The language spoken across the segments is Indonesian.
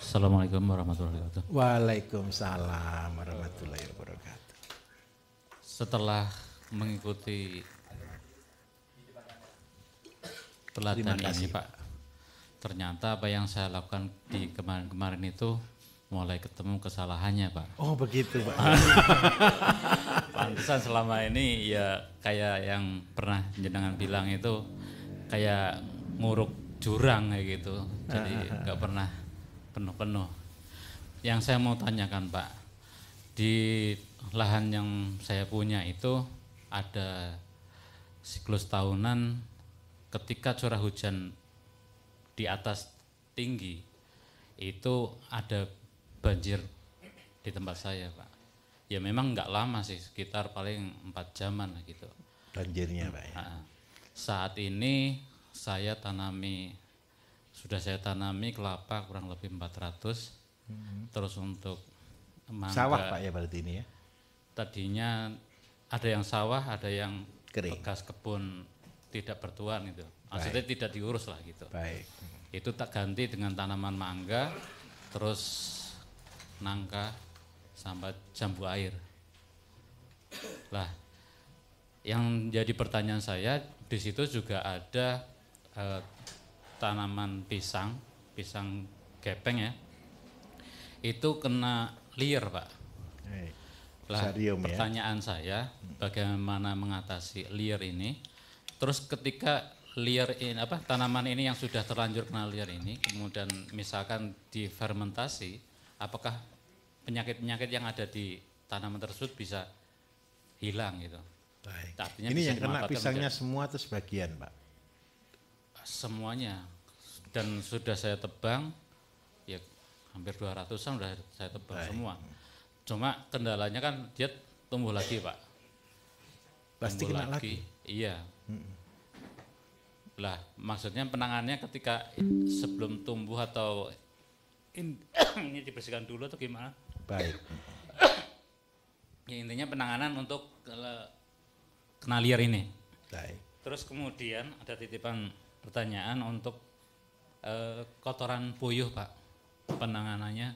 Assalamualaikum warahmatullahi wabarakatuh. Waalaikumsalam warahmatullahi wabarakatuh. Setelah mengikuti pelatihan ini Pak, ternyata apa yang saya lakukan di kemarin-kemarin itu mulai ketemu kesalahannya Pak. Oh begitu Pak. Pantesan selama ini ya kayak yang pernah jenengan bilang itu kayak nguruk jurang kayak gitu, jadi nggak pernah penuh-penuh. Yang saya mau tanyakan Pak, di lahan yang saya punya itu ada siklus tahunan ketika curah hujan di atas tinggi itu ada banjir di tempat saya Pak. Ya memang nggak lama sih, sekitar paling 4 jaman gitu. Banjirnya Pak ya. Saat ini sudah saya tanami kelapa kurang lebih 400. Terus untuk mangga, Sawah Pak ya berarti ini ya. tadinya ada yang sawah, ada yang Kering. bekas kebun tidak bertuan gitu. Maksudnya tidak diurus lah gitu. Baik. Itu tak ganti dengan tanaman mangga, terus nangka sampai jambu air. Lah, yang jadi pertanyaan saya di situ juga ada tanaman pisang gepeng ya. Itu kena liar Pak. Baik. Lah, Fusarium, pertanyaan saya bagaimana mengatasi liar ini? Terus ketika liar ini tanaman ini yang sudah terlanjur kena liar ini kemudian misalkan difermentasi, apakah penyakit-penyakit yang ada di tanaman tersebut bisa hilang gitu? Baik. Artinya Ini bisa yang kena dimanfaatkan pisangnya semua atau sebagian Pak? semuanya, dan sudah saya tebang ya hampir 200-an sudah saya tebang semua. Cuma kendalanya kan dia tumbuh lagi Pak. Pasti Tumbuh kena lagi. Iya. Lah maksudnya penanganannya ketika sebelum tumbuh atau ini dibersihkan dulu atau gimana? Baik. Ya intinya penanganan untuk kena liar ini. Baik. Terus kemudian ada titipan pertanyaan untuk kotoran puyuh Pak, penanganannya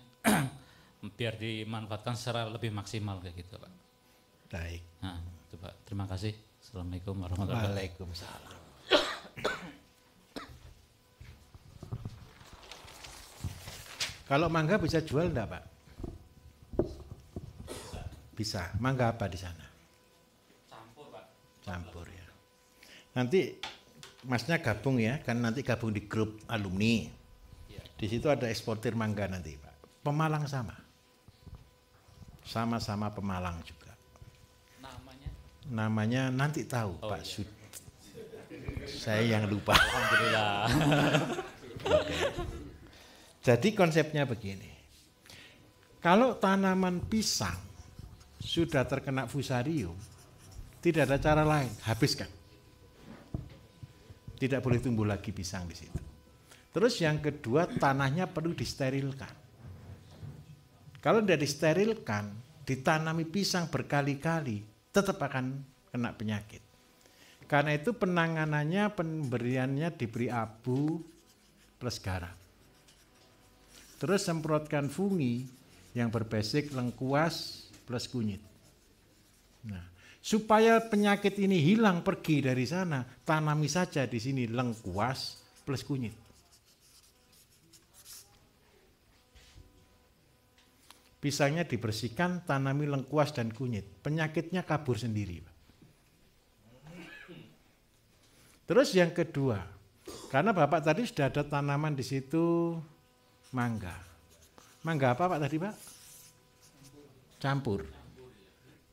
biar dimanfaatkan secara lebih maksimal kayak gitu Pak. Baik. Nah itu Pak, terima kasih. Assalamualaikum warahmatullahi wabarakatuh. Waalaikumsalam. Kalau mangga bisa jual enggak Pak? Bisa. Mangga apa di sana? Campur Pak. Campur ya. Nanti Masnya gabung ya, kan nanti gabung di grup alumni. Di situ ada eksportir mangga nanti Pak. Pemalang sama. Sama-sama Pemalang juga. Namanya? Namanya nanti tahu Pak Sud. Saya yang lupa. Alhamdulillah. Oke. Jadi konsepnya begini. Kalau tanaman pisang sudah terkena fusarium, tidak ada cara lain, habiskan. Tidak boleh tumbuh lagi pisang di situ. Terus yang kedua, tanahnya perlu disterilkan. Kalau tidak disterilkan, ditanami pisang berkali-kali, tetap akan kena penyakit. Karena itu penanganannya, pemberiannya diberi abu plus garam. Terus semprotkan fungi yang berbasik lengkuas plus kunyit. Nah, supaya penyakit ini hilang pergi dari sana, tanami saja di sini lengkuas plus kunyit. Pisangnya dibersihkan, tanami lengkuas dan kunyit. Penyakitnya kabur sendiri. Terus yang kedua, karena Bapak tadi sudah ada tanaman di situ mangga. Mangga apa Pak tadi Pak? Campur.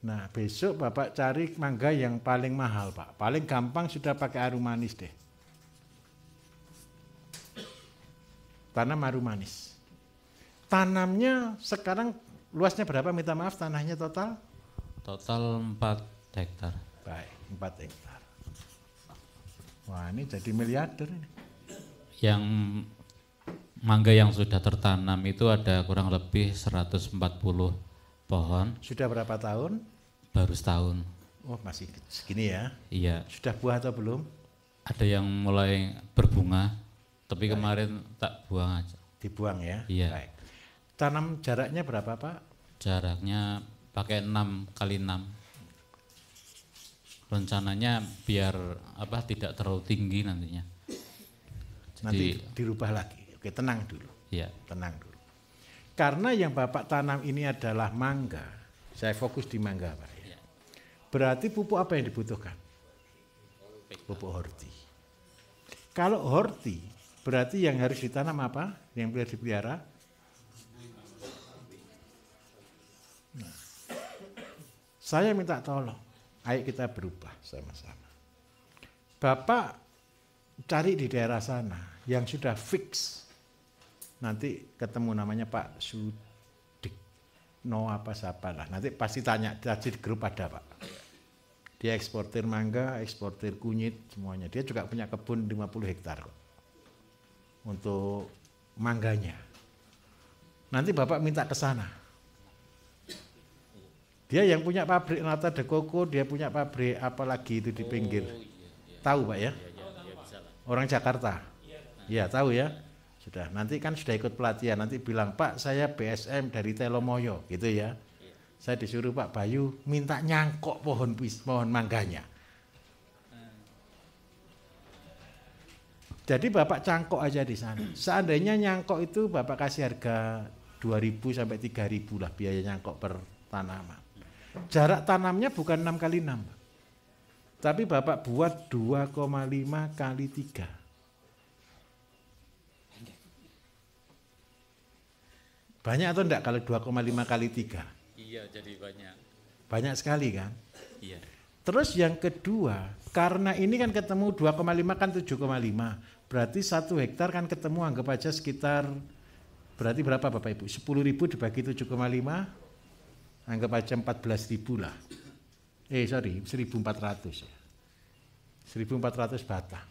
Nah besok Bapak cari mangga yang paling mahal Pak. Paling gampang sudah pakai harum manis deh. Tanam harum manis. Tanamnya sekarang luasnya berapa? Minta maaf, tanahnya total? Total 4 hektar. Baik, 4 hektar. Wah ini jadi miliarder ini. Yang mangga yang sudah tertanam itu ada kurang lebih 140 pohon. Sudah berapa tahun? Baru setahun. Oh masih segini ya. Iya. Sudah buah atau belum? Ada yang mulai berbunga, tapi kemarin tak buang aja. Dibuang ya. Iya. Baik. Tanam jaraknya berapa Pak? Jaraknya pakai 6 kali 6. Rencananya biar tidak terlalu tinggi nantinya. Jadi, Nanti dirubah lagi. Oke, tenang dulu. ya. Tenang dulu. Karena yang Bapak tanam ini adalah mangga. Saya fokus di mangga Pak. Ya. Berarti pupuk apa yang dibutuhkan? Pupuk horti. Kalau horti, berarti yang harus ditanam apa? Yang harus dipelihara? Nah, saya minta tolong, ayo kita berubah sama-sama. Bapak cari di daerah sana yang sudah fix. Nanti ketemu namanya Pak Sudikno apa siapa lah. Nanti pasti tanya, di grup ada Pak. Dia eksportir mangga, eksportir kunyit, semuanya. Dia juga punya kebun 50 hektar kok. Untuk mangganya. Nanti Bapak minta ke sana. Dia yang punya pabrik nata de coco, dia punya pabrik apalagi itu di pinggir. Tahu Pak ya? Orang Jakarta. Iya tahu ya. Sudah, nanti kan sudah ikut pelatihan, nanti bilang Pak saya BSM dari Telomoyo gitu ya. Saya disuruh Pak Bayu minta nyangkok pohon mangganya. Jadi Bapak cangkok aja di sana. Seandainya nyangkok itu Bapak kasih harga 2.000 sampai 3.000 lah biaya nyangkok per tanaman. Jarak tanamnya bukan 6 kali 6. Tapi Bapak buat 2,5 kali 3. Banyak atau enggak kalau 2,5 kali 3? Iya, jadi banyak. Banyak sekali kan? Iya. Terus yang kedua, karena ini kan ketemu 2,5 kan 7,5. Berarti 1 hektar kan ketemu anggap aja sekitar, berarti berapa Bapak Ibu? 10.000 dibagi 7,5, anggap aja 14.000 lah. 1.400 ya. 1.400 batang.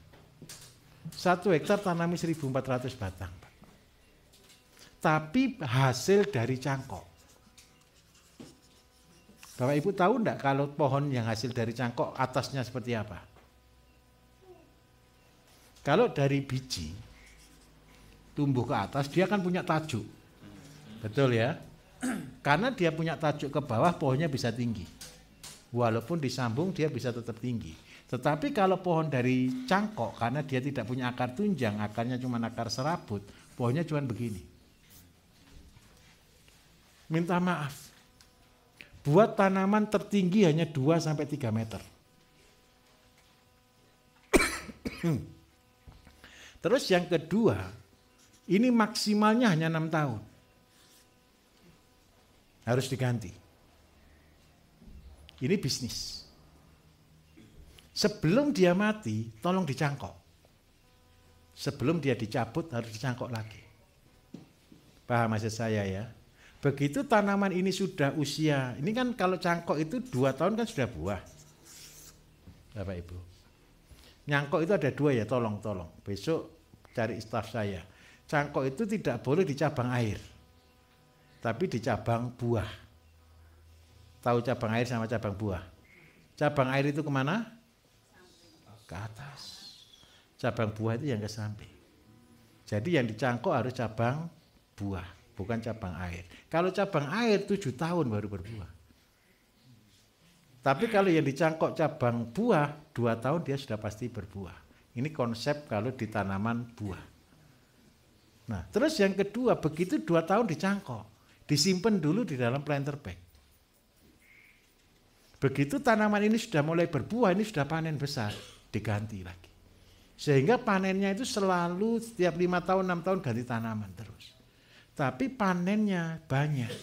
1 hektar tanami 1.400 batang. Tapi hasil dari cangkok. Bapak Ibu tahu enggak kalau pohon yang hasil dari cangkok atasnya seperti apa? Kalau dari biji tumbuh ke atas dia kan punya tajuk. Betul ya? Karena dia punya tajuk ke bawah pohonnya bisa tinggi. Walaupun disambung dia bisa tetap tinggi. Tetapi kalau pohon dari cangkok karena dia tidak punya akar tunjang, akarnya cuma akar serabut, pohonnya cuma begini. Minta maaf. Buat tanaman tertinggi hanya 2-3 meter. Terus yang kedua, ini maksimalnya hanya 6 tahun. Harus diganti. Ini bisnis. Sebelum dia mati, tolong dicangkok. Sebelum dia dicabut harus dicangkok lagi. Paham maksud saya ya? Begitu tanaman ini sudah usia, ini kan kalau cangkok itu 2 tahun kan sudah buah. Bapak Ibu. Nyangkok itu ada 2 ya, tolong. Besok cari staf saya. Cangkok itu tidak boleh di cabang air. Tapi di cabang buah. Tahu cabang air sama cabang buah? Cabang air itu kemana? Ke atas. Cabang buah itu yang ke samping. Jadi yang dicangkok harus cabang buah, bukan cabang air. Kalau cabang air 7 tahun baru berbuah. Tapi kalau yang dicangkok cabang buah 2 tahun dia sudah pasti berbuah. Ini konsep kalau di tanaman buah. Nah, terus yang kedua begitu 2 tahun dicangkok, disimpan dulu di dalam planter bag. Begitu tanaman ini sudah mulai berbuah, ini sudah panen besar, diganti lagi. Sehingga panennya itu selalu setiap 5 tahun, 6 tahun ganti tanaman terus. Tapi panennya banyak.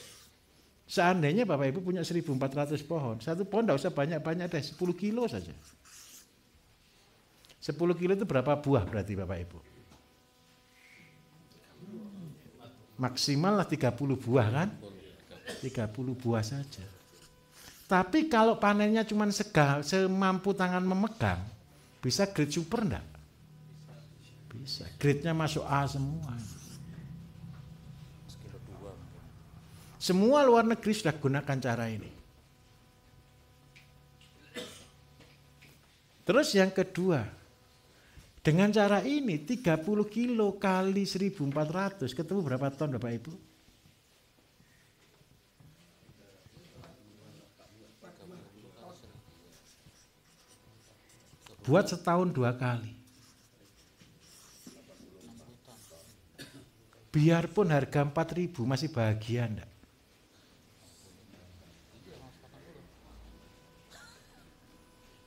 Seandainya Bapak Ibu punya 1.400 pohon, satu pohon tidak usah banyak-banyak deh, 10 kilo saja. 10 kilo itu berapa buah berarti Bapak Ibu? Maksimal lah 30 buah kan? 30 buah saja. Tapi kalau panennya cuma semampu tangan memegang, bisa grade super enggak? Bisa. Grade-nya masuk A semua. Semua luar negeri sudah gunakan cara ini. Terus yang kedua, dengan cara ini 30 kilo kali 1.400 ketemu berapa ton Bapak Ibu? Buat setahun 2 kali. Biarpun harga 4.000 masih bahagia enggak?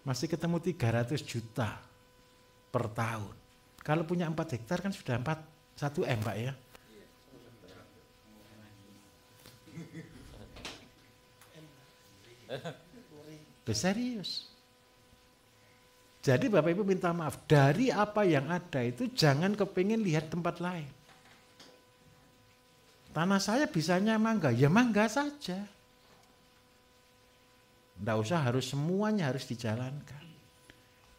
Masih ketemu 300 juta per tahun. Kalau punya 4 hektar kan sudah 1 M Pak ya. Serius. Jadi Bapak Ibu minta maaf, dari apa yang ada itu jangan kepingin lihat tempat lain. Tanah saya bisanya mangga, ya mangga saja. Tidak usah semuanya harus dijalankan.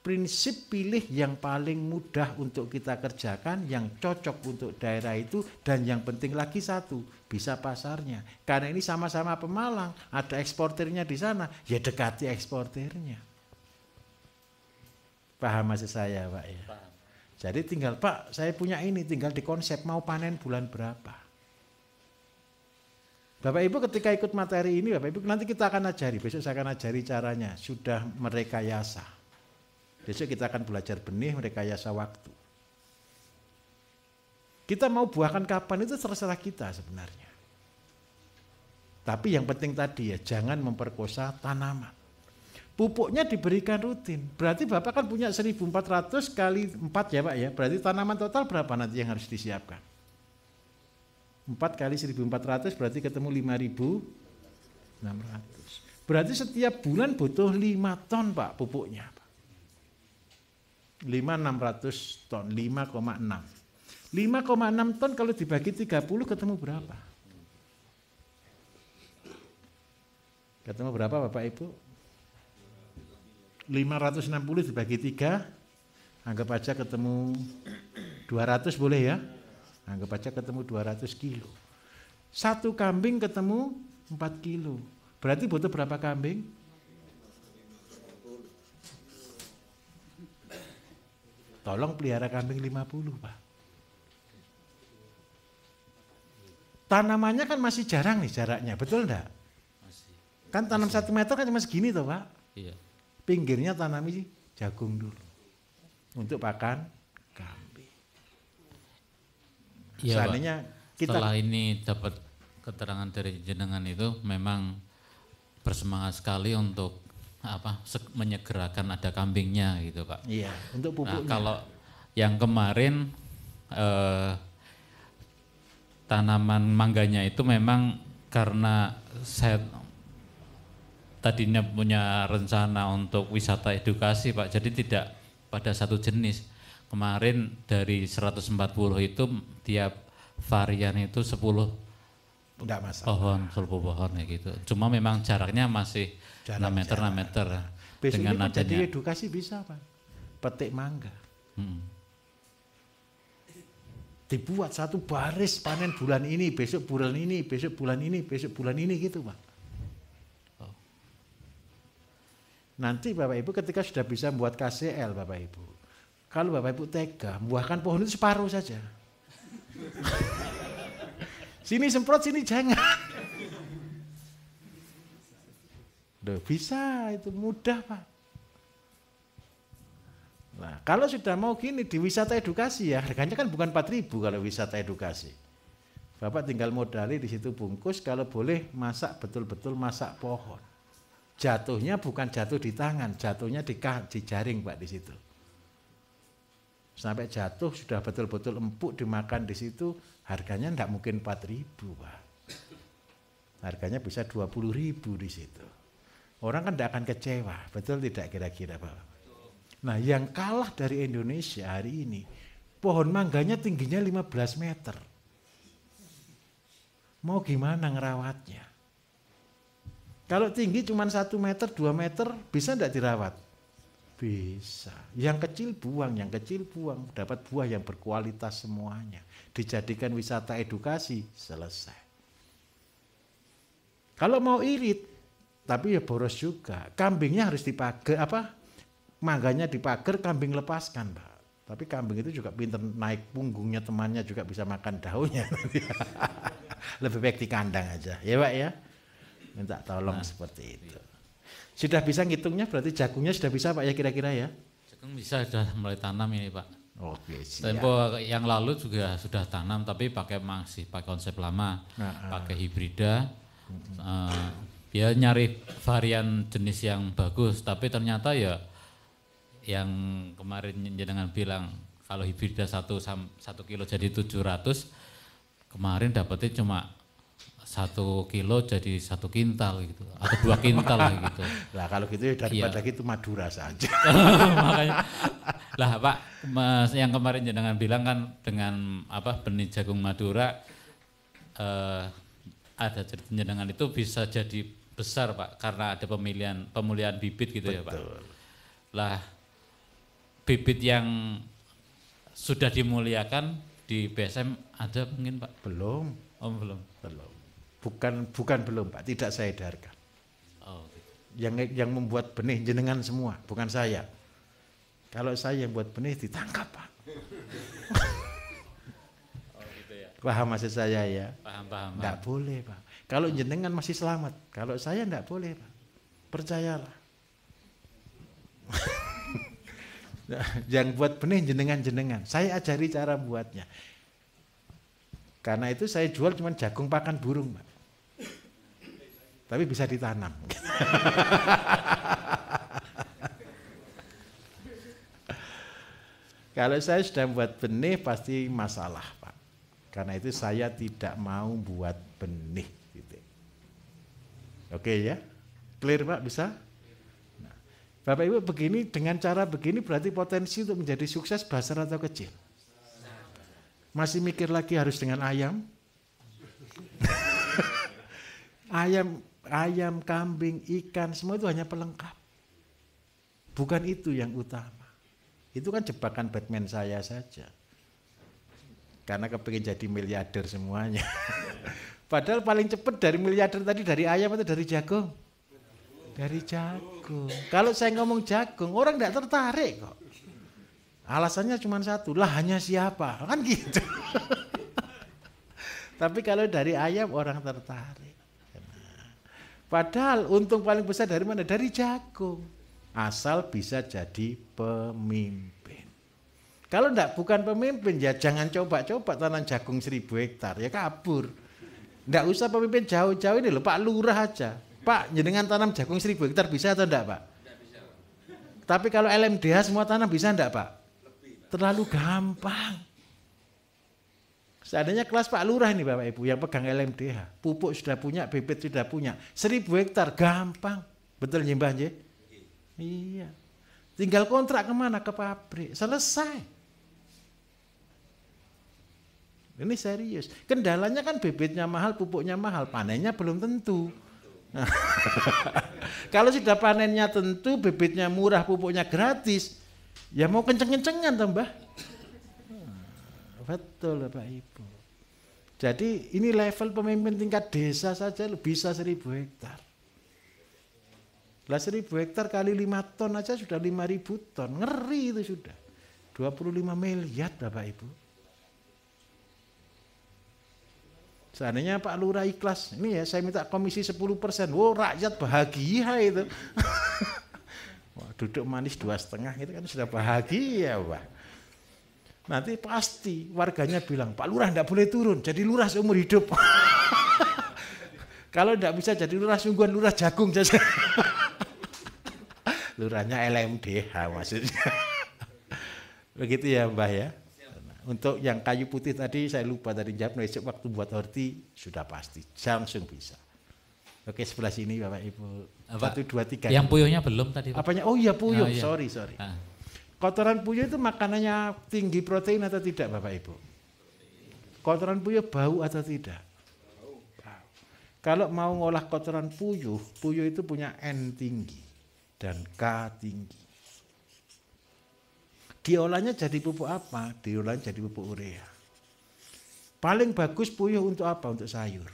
Prinsip pilih yang paling mudah untuk kita kerjakan, yang cocok untuk daerah itu, dan yang penting lagi satu, bisa pasarnya. Karena ini sama-sama Pemalang, ada eksportirnya di sana, ya dekati eksportirnya. Paham maksud saya Pak ya? Paham. Jadi tinggal Pak, saya punya ini, tinggal dikonsep mau panen bulan berapa. Bapak Ibu ketika ikut materi ini, Bapak Ibu nanti kita akan ajari, besok saya akan ajari caranya, sudah merekayasa. Besok kita akan belajar benih, merekayasa waktu. Kita mau buahkan kapan itu terserah kita sebenarnya. Tapi yang penting tadi ya, jangan memperkosa tanaman. Pupuknya diberikan rutin. Berarti Bapak kan punya 1.400 kali 4 ya Pak ya. Berarti tanaman total berapa nanti yang harus disiapkan? 4 kali 1.400 berarti ketemu 5.600. Berarti setiap bulan butuh 5 ton Pak pupuknya. 5.600 ton, 5,6. 5,6 ton kalau dibagi 30 ketemu berapa? Ketemu berapa Bapak Ibu? 560 dibagi 3, anggap aja ketemu 200 boleh ya? Anggap aja ketemu 200 kilo. 1 kambing ketemu 4 kilo. Berarti butuh berapa kambing? Tolong pelihara kambing 50 Pak. Tanamannya kan masih jarang nih jaraknya, betul enggak? Kan tanam 1 meter kan cuma segini toh Pak? Iya. Pinggirnya tanami jagung dulu. Untuk pakan kambing. Iya seandainya Pak, kita setelah ini dapat keterangan dari jenengan itu memang bersemangat sekali untuk menyegerakan ada kambingnya gitu Pak. Iya, untuk pupuknya. Nah, kalau yang kemarin tanaman mangganya itu memang karena saya tadinya punya rencana untuk wisata edukasi Pak, jadi tidak pada satu jenis. Kemarin dari 140 itu tiap varian itu 10 pohon, 10 pohon ya gitu. Cuma memang jaraknya masih 6 meter. Besok dengan ini jadi adanya edukasi bisa Pak, petik mangga. Dibuat satu baris panen bulan ini, besok bulan ini, besok bulan ini, besok bulan ini gitu Pak. Nanti Bapak Ibu ketika sudah bisa membuat KCL Bapak Ibu, kalau Bapak Ibu tega, membuahkan pohon itu separuh saja. Sini semprot, sini jangan. Duh, bisa, itu mudah Pak. Nah, kalau sudah mau gini di wisata edukasi ya, harganya kan bukan 4.000 kalau wisata edukasi. Bapak tinggal modali di situ bungkus, kalau boleh masak betul-betul masak pohon. Jatuhnya bukan jatuh di tangan, jatuhnya di jaring Pak di situ. Sampai jatuh sudah betul-betul empuk dimakan di situ, harganya enggak mungkin 4.000 Pak. Harganya bisa 20.000 di situ. Orang kan tidak akan kecewa, betul tidak kira-kira Pak? Nah yang kalah dari Indonesia hari ini, pohon mangganya tingginya 15 meter. Mau gimana ngerawatnya? Kalau tinggi cuma 1 meter, 2 meter, bisa tidak dirawat? Bisa. Yang kecil buang, dapat buah yang berkualitas semuanya. Dijadikan wisata edukasi, selesai. Kalau mau irit, tapi ya boros juga. Kambingnya harus dipagar, mangganya dipagar, kambing lepaskan Pak. Tapi kambing itu juga pintar naik punggungnya temannya, juga bisa makan daunnya. Lebih baik di kandang aja, ya Pak ya. Minta tolong seperti itu. Sudah bisa ngitungnya, berarti jagungnya sudah bisa Pak ya kira-kira ya? Jagung bisa sudah mulai tanam ini Pak. Oke, siap. Tempo yang lalu juga sudah tanam tapi masih pakai konsep lama, pakai hibrida. Dia nyari varian jenis yang bagus, tapi ternyata ya yang kemarin jenengan bilang kalau hibrida 1 kilo jadi 700, kemarin dapetnya cuma 1 kilo jadi 1 kintal gitu atau 2 kintal gitu. Lah kalau gitu ya daripada gitu Madura saja. Makanya lah Pak, yang kemarin jenengan bilang kan dengan benih jagung Madura ada cerita jenengan itu bisa jadi besar Pak karena ada pemulihan bibit gitu. Betul. Ya Pak. Lah bibit yang sudah dimuliakan di BSM ada mungkin Pak? Belum. Oh belum. Bukan belum Pak, tidak saya edarkan. Oh, gitu. Yang membuat benih jenengan semua, bukan saya. Kalau saya yang buat benih ditangkap Pak. Oh gitu ya. Paham maksud saya ya? Paham. Nggak boleh Pak. Kalau jenengan masih selamat, kalau saya nggak boleh Pak. Percayalah. Yang buat benih jenengan. Saya ajari cara buatnya. Karena itu saya jual cuma jagung pakan burung Pak. Tapi bisa ditanam. Kalau saya sudah buat benih pasti masalah Pak. Karena itu saya tidak mau buat benih. Gitu. Oke ya? Clear Pak, bisa? Nah, Bapak Ibu begini, dengan cara begini berarti potensi untuk menjadi sukses besar atau kecil? Masih mikir lagi harus dengan ayam? Ayam, kambing, ikan, semua itu hanya pelengkap. Bukan itu yang utama. Itu kan jebakan Batman saya saja. Karena kepingin jadi miliarder semuanya. Padahal paling cepat dari miliarder tadi dari ayam atau dari jagung? Dari jagung. Kalau saya ngomong jagung, orang tidak tertarik kok. Alasannya cuma satu, lahannya siapa? Kan gitu. Tapi kalau dari ayam orang tertarik. Padahal untung paling besar dari mana? Dari jagung. Asal bisa jadi pemimpin. Kalau bukan pemimpin ya jangan coba-coba tanam jagung 1000 hektar. Ya kabur. Enggak usah pemimpin jauh-jauh ini loh Pak Lurah aja. Pak jenengan tanam jagung 1000 hektar bisa atau enggak Pak? Tidak bisa Pak. Tapi kalau LMDH semua tanam bisa enggak Pak? Terlalu gampang. Seandainya kelas Pak Lurah ini Bapak Ibu yang pegang LMDH, pupuk sudah punya, bibit sudah punya, 1000 hektar gampang. Betul ya Mbah? Iya. Tinggal kontrak kemana? Ke pabrik. Selesai. Ini serius. Kendalanya kan bibitnya mahal, pupuknya mahal, panennya belum tentu. Nah, kalau sudah panennya tentu, bibitnya murah, pupuknya gratis, ya mau kenceng-kencengan toh Mbah. Betul Bapak Ibu. Jadi ini level pemimpin tingkat desa saja bisa 1000 hektar. Lah 1000 hektar kali 5 ton aja sudah 5.000 ton. Ngeri itu sudah. 25 miliar Bapak Ibu. Seandainya Pak Lurah ikhlas, ini ya saya minta komisi 10%. Wow rakyat bahagia itu. Wah, duduk manis 2,5 itu kan sudah bahagia Pak. Nanti pasti warganya bilang, Pak Lurah tidak boleh turun, jadi lurah seumur hidup. Kalau tidak bisa jadi lurah sungguhan, lurah jagung saja. Lurahnya LMDH maksudnya. Begitu ya Mbah ya. Untuk yang kayu putih tadi saya lupa tadi jawab, besok waktu buat horti sudah pasti, langsung bisa. Oke sebelah sini Bapak Ibu. 1, 2, 3. Yang puyuhnya belum tadi Pak. Apanya? Oh iya puyuh, iya. sorry. Kotoran puyuh itu makanannya tinggi protein atau tidak Bapak Ibu? Kotoran puyuh bau atau tidak? Bau. Kalau mau ngolah kotoran puyuh itu punya N tinggi dan K tinggi. Diolahnya jadi pupuk apa? Diolahnya jadi pupuk urea. Paling bagus puyuh untuk apa? Untuk sayur.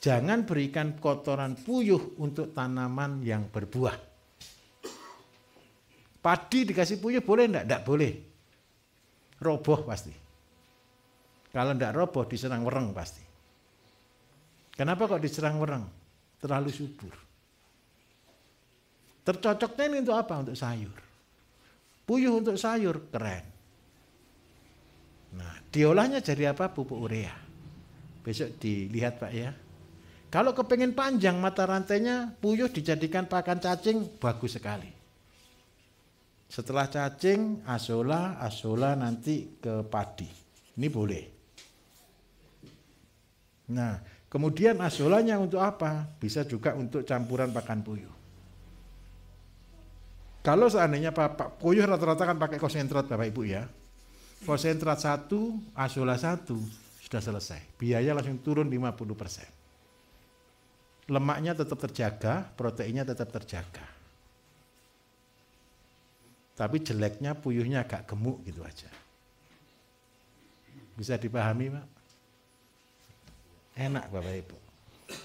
Jangan berikan kotoran puyuh untuk tanaman yang berbuah. Padi dikasih puyuh boleh enggak? Enggak boleh. Roboh pasti. Kalau enggak roboh diserang wereng pasti. Kenapa kok diserang wereng? Terlalu subur. Tercocoknya ini untuk apa? Untuk sayur. puyuh untuk sayur, keren. Nah, diolahnya jadi apa? Pupuk urea. Besok dilihat Pak ya. Kalau kepengen panjang mata rantainya, puyuh dijadikan pakan cacing, bagus sekali. Setelah cacing, asola nanti ke padi. Ini boleh. Nah, kemudian asolanya untuk apa? Bisa juga untuk campuran pakan puyuh. Kalau seandainya puyuh rata-rata kan pakai konsentrat Bapak Ibu ya. Konsentrat 1, asola 1, sudah selesai. Biaya langsung turun 50%. Lemaknya tetap terjaga, proteinnya tetap terjaga. Tapi jeleknya puyuhnya agak gemuk gitu aja. Bisa dipahami Pak? Enak Bapak Ibu.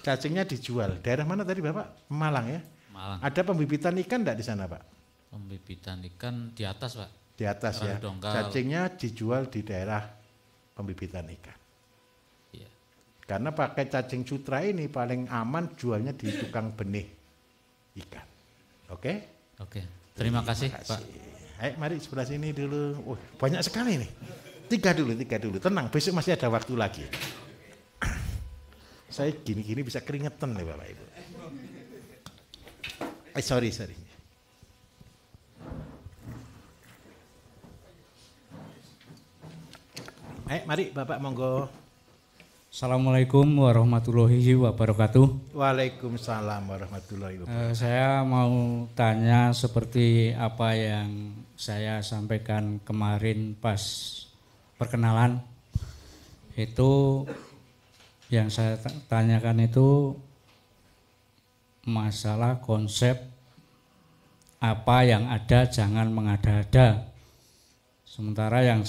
Cacingnya dijual. Daerah mana tadi Bapak? Malang ya? Malang. Ada pembibitan ikan enggak di sana Pak? Pembibitan ikan di atas Pak. Di atas ya. Dongkal. Cacingnya dijual di daerah pembibitan ikan. Iya. Karena pakai cacing sutra ini paling aman jualnya di tukang benih ikan. Oke? Oke. Terima kasih Pak. Ayo mari sebelah sini dulu. Oh, banyak sekali nih. Tiga dulu. Tenang, besok masih ada waktu lagi. Saya gini-gini bisa keringetan nih Bapak Ibu. Sorry. Mari Bapak monggo. Assalamualaikum warahmatullahi wabarakatuh. Waalaikumsalam warahmatullahi wabarakatuh. Saya mau tanya seperti apa yang saya sampaikan kemarin pas perkenalan. Itu yang saya tanyakan itu masalah konsep apa yang ada jangan mengada-ada. Sementara yang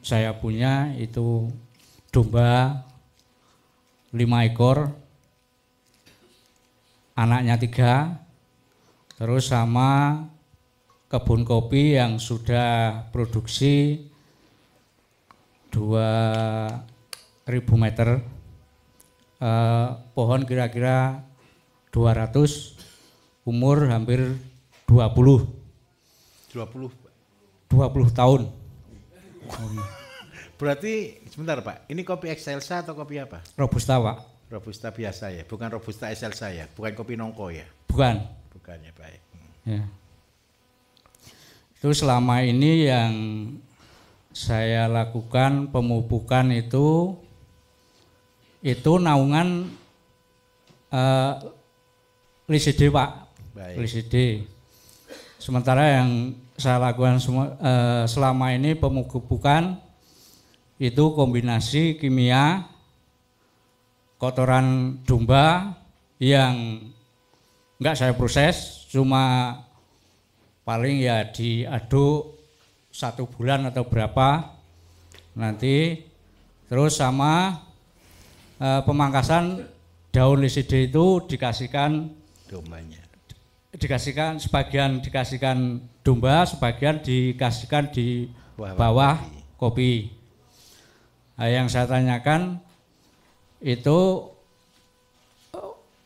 saya punya itu domba 5 ekor, anaknya 3, terus sama kebun kopi yang sudah produksi 2000 meter, pohon kira-kira 200, umur hampir 20 tahun. Berarti sebentar Pak, ini kopi Excelsa atau kopi apa? Robusta Pak. Robusta biasa ya, bukan Robusta Excelsa ya, bukan kopi nongko ya? Bukan. Bukannya baik. Ya. Itu selama ini yang saya lakukan pemupukan itu naungan liside Pak. Baik. Liside. Sementara yang saya lakukan selama ini pemupukan itu kombinasi kimia, kotoran domba yang enggak saya proses, cuma paling ya diaduk 1 bulan atau berapa nanti, terus sama pemangkasan daun liside itu dikasihkan dombanya. Sebagian dikasihkan domba, sebagian dikasihkan di bawah kopi. Nah, yang saya tanyakan itu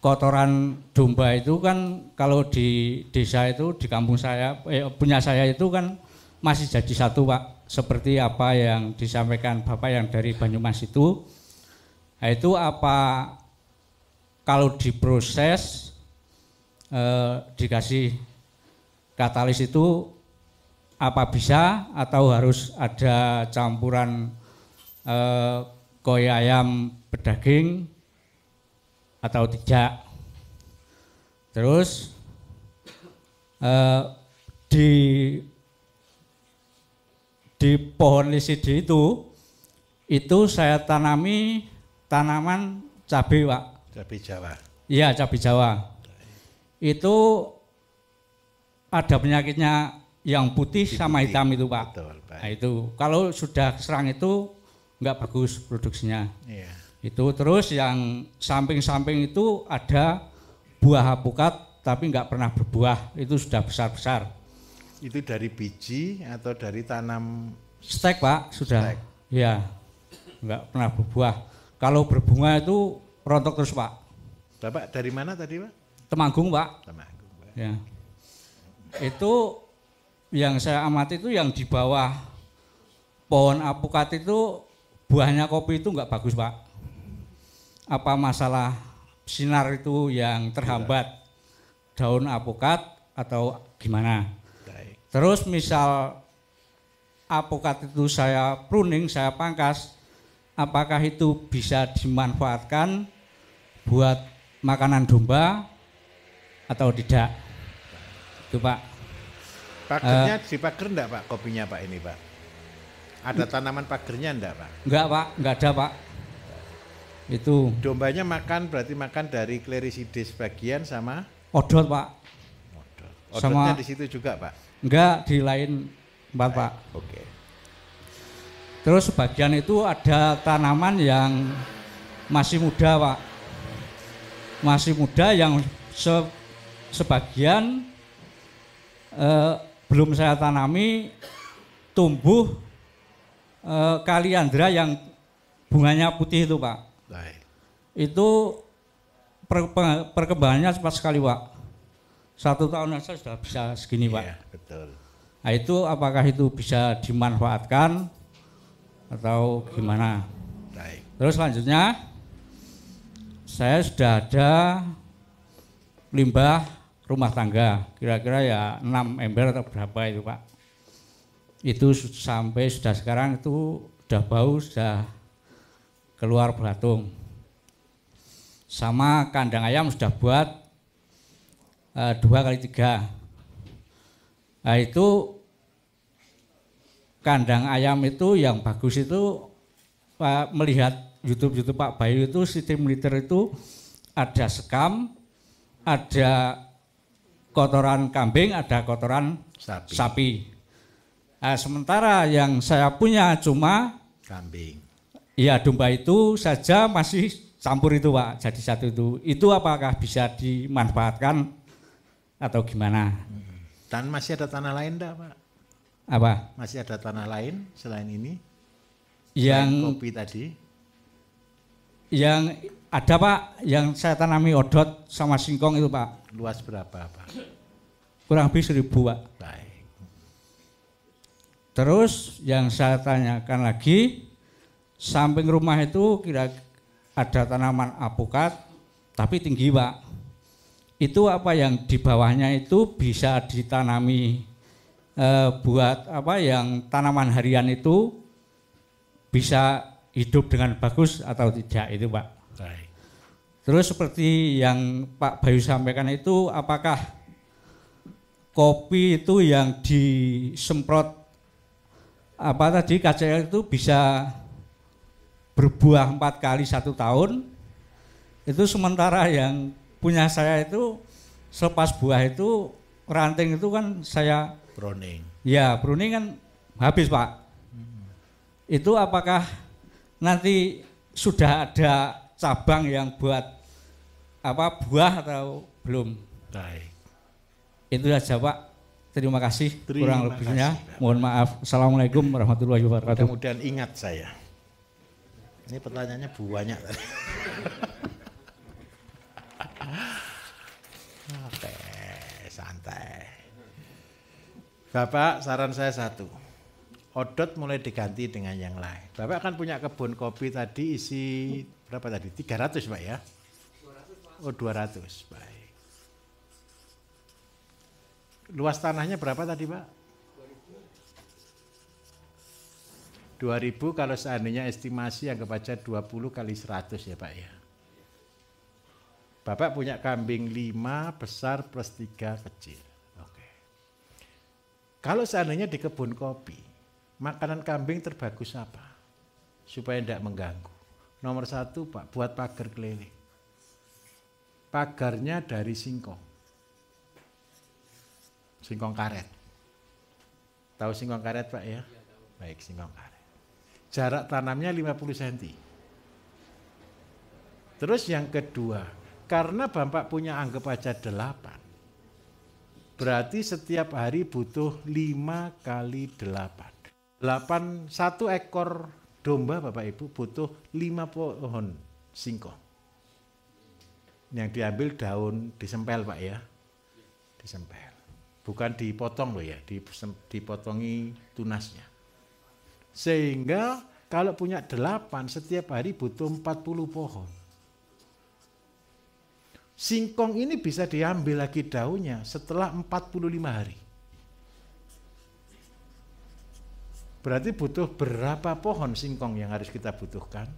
kotoran domba itu kan kalau di desa itu di kampung saya punya saya itu kan masih jadi satu Pak, seperti apa yang disampaikan Bapak yang dari Banyumas itu. Nah, itu apa kalau diproses dikasih katalis itu apa bisa atau harus ada campuran koi ayam berdaging atau tidak. Terus di pohon liside itu saya tanami tanaman cabai Pak. Cabai Jawa. Iya, cabai Jawa. Itu ada penyakitnya yang putih sama hitam itu Pak. Betul, Pak. Nah, itu kalau sudah serang itu enggak bagus produksinya. Iya. Itu terus yang samping-samping itu ada buah apukat tapi enggak pernah berbuah, itu sudah besar-besar. Itu dari biji atau dari tanam Stek Pak, sudah. Stek. Iya. Enggak pernah berbuah. Kalau berbunga itu rontok terus Pak. Bapak dari mana tadi Pak? Temanggung Pak. Temanggung Pak. Ya. Itu yang saya amati itu yang di bawah pohon apukat itu buahnya kopi itu enggak bagus, Pak. Apa masalah sinar itu yang terhambat daun apukat atau gimana? Baik. Terus misal apukat itu saya pruning, saya pangkas, apakah itu bisa dimanfaatkan buat makanan domba atau tidak? Itu Pak. Pagernya dipager enggak Pak kopinya Pak ini Pak? Ada tanaman pagernya enggak Pak? Enggak Pak, enggak ada Pak. Itu Dombanya makan berarti makan dari Clericides bagian sama odot Pak. odotnya Sama- di situ juga Pak? Enggak, di lain tempat Pak. Oke. Terus sebagian itu ada tanaman yang masih muda Pak. Masih muda yang sebagian belum saya tanami, tumbuh kaliandra yang bunganya putih itu Pak. Baik. Itu perkembangannya cepat sekali Pak. 1 tahun saja sudah bisa segini Pak. Iya, betul. Nah itu apakah itu bisa dimanfaatkan atau gimana? Baik. Terus selanjutnya saya sudah ada limbah rumah tangga, kira-kira ya 6 ember atau berapa itu Pak. Itu sampai sudah sekarang itu sudah bau, sudah keluar belatung. Sama kandang ayam sudah buat 2x3. Nah itu kandang ayam itu yang bagus itu Pak, melihat YouTube Pak Bayu itu sistem liter itu ada sekam, ada kotoran kambing, ada kotoran sapi. Nah, sementara yang saya punya cuma Kambing. ya domba itu saja masih campur itu Pak, jadi satu itu. Itu apakah bisa dimanfaatkan atau gimana? Dan masih ada tanah lain enggak Pak? Apa? Masih ada tanah lain selain ini? Yang Selain kopi tadi? yang ada Pak, yang saya tanami odot sama singkong itu Pak. Luas berapa Pak? Kurang lebih 1000 Pak. Baik. Terus yang saya tanyakan lagi, samping rumah itu kira ada tanaman apukat, tapi tinggi Pak. Itu apa yang di bawahnya itu bisa ditanami buat apa yang tanaman harian itu bisa hidup dengan bagus atau tidak itu Pak. Baik. Terus seperti yang Pak Bayu sampaikan itu, apakah kopi itu yang disemprot apa tadi KCL itu bisa berbuah 4 kali 1 tahun? Itu sementara yang punya saya itu selepas buah itu ranting itu kan saya Browning. ya pruning kan habis Pak. Itu apakah nanti sudah ada cabang yang buat apa buah atau belum? Baik. Itu saja Pak. Terima kasih. Terima Kurang lebihnya kasih, mohon maaf. Assalamualaikum warahmatullahi wabarakatuh. Mudah-mudahan ingat saya. Ini pertanyaannya banyak tadi. Oke, santai. Bapak, saran saya satu. Odot mulai diganti dengan yang lain. Bapak kan punya kebun kopi tadi isi berapa tadi? 300 Pak ya? 200 Pak. Oh 200, baik. Luas tanahnya berapa tadi Pak? 2000 kalau seandainya estimasi anggap aja 20 kali 100 ya Pak ya. Bapak punya kambing 5 besar plus 3 kecil. Oke. Kalau seandainya di kebun kopi, makanan kambing terbagus apa? Supaya tidak mengganggu. Nomor 1 Pak, buat pagar keliling. Pagarnya dari singkong. Singkong karet. Tahu singkong karet Pak ya? Baik, singkong karet. Jarak tanamnya 50 cm. Terus yang kedua, karena Bapak punya anggap aja 8. Berarti setiap hari butuh 5 kali 8. 1 ekor domba Bapak Ibu butuh 5 pohon singkong. Yang diambil daun disempel Pak ya. Disempel. bukan dipotong loh ya, dipotongi tunasnya. Sehingga kalau punya 8 setiap hari butuh 40 pohon. Singkong ini bisa diambil lagi daunnya setelah 45 hari. Berarti butuh berapa pohon singkong yang harus kita butuhkan?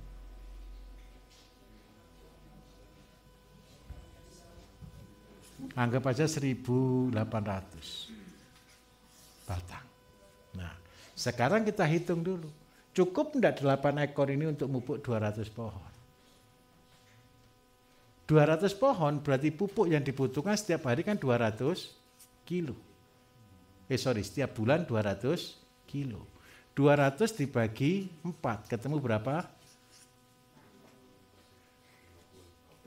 Anggap aja 1.800 batang. Nah, sekarang kita hitung dulu. Cukup enggak 8 ekor ini untuk pupuk 200 pohon? 200 pohon berarti pupuk yang dibutuhkan setiap hari kan 200 kilo. Setiap bulan 200 kilo. 200 dibagi 4, ketemu berapa?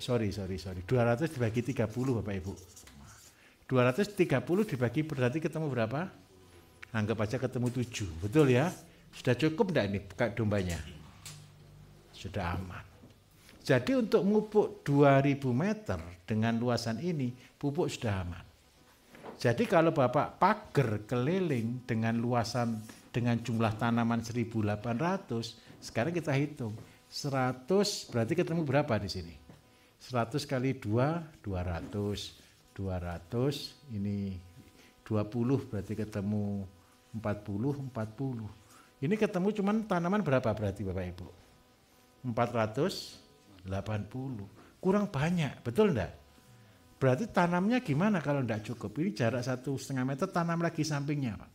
200 dibagi 30 Bapak Ibu. 230 dibagi berarti ketemu berapa? Anggap aja ketemu 7, betul ya? Sudah cukup enggak ini dombanya? Sudah aman. Jadi untuk memupuk 2000 meter dengan luasan ini, pupuk sudah aman. Jadi kalau Bapak pagar keliling dengan luasan dengan jumlah tanaman 1.800, sekarang kita hitung 100 berarti ketemu berapa di sini? 100 kali 2 200, 200 ini 20 berarti ketemu 40. Ini ketemu cuman tanaman berapa berarti Bapak Ibu? 480. Kurang banyak, betul enggak? Berarti tanamnya gimana kalau enggak cukup? Ini jarak 1,5 meter, tanam lagi sampingnya Pak.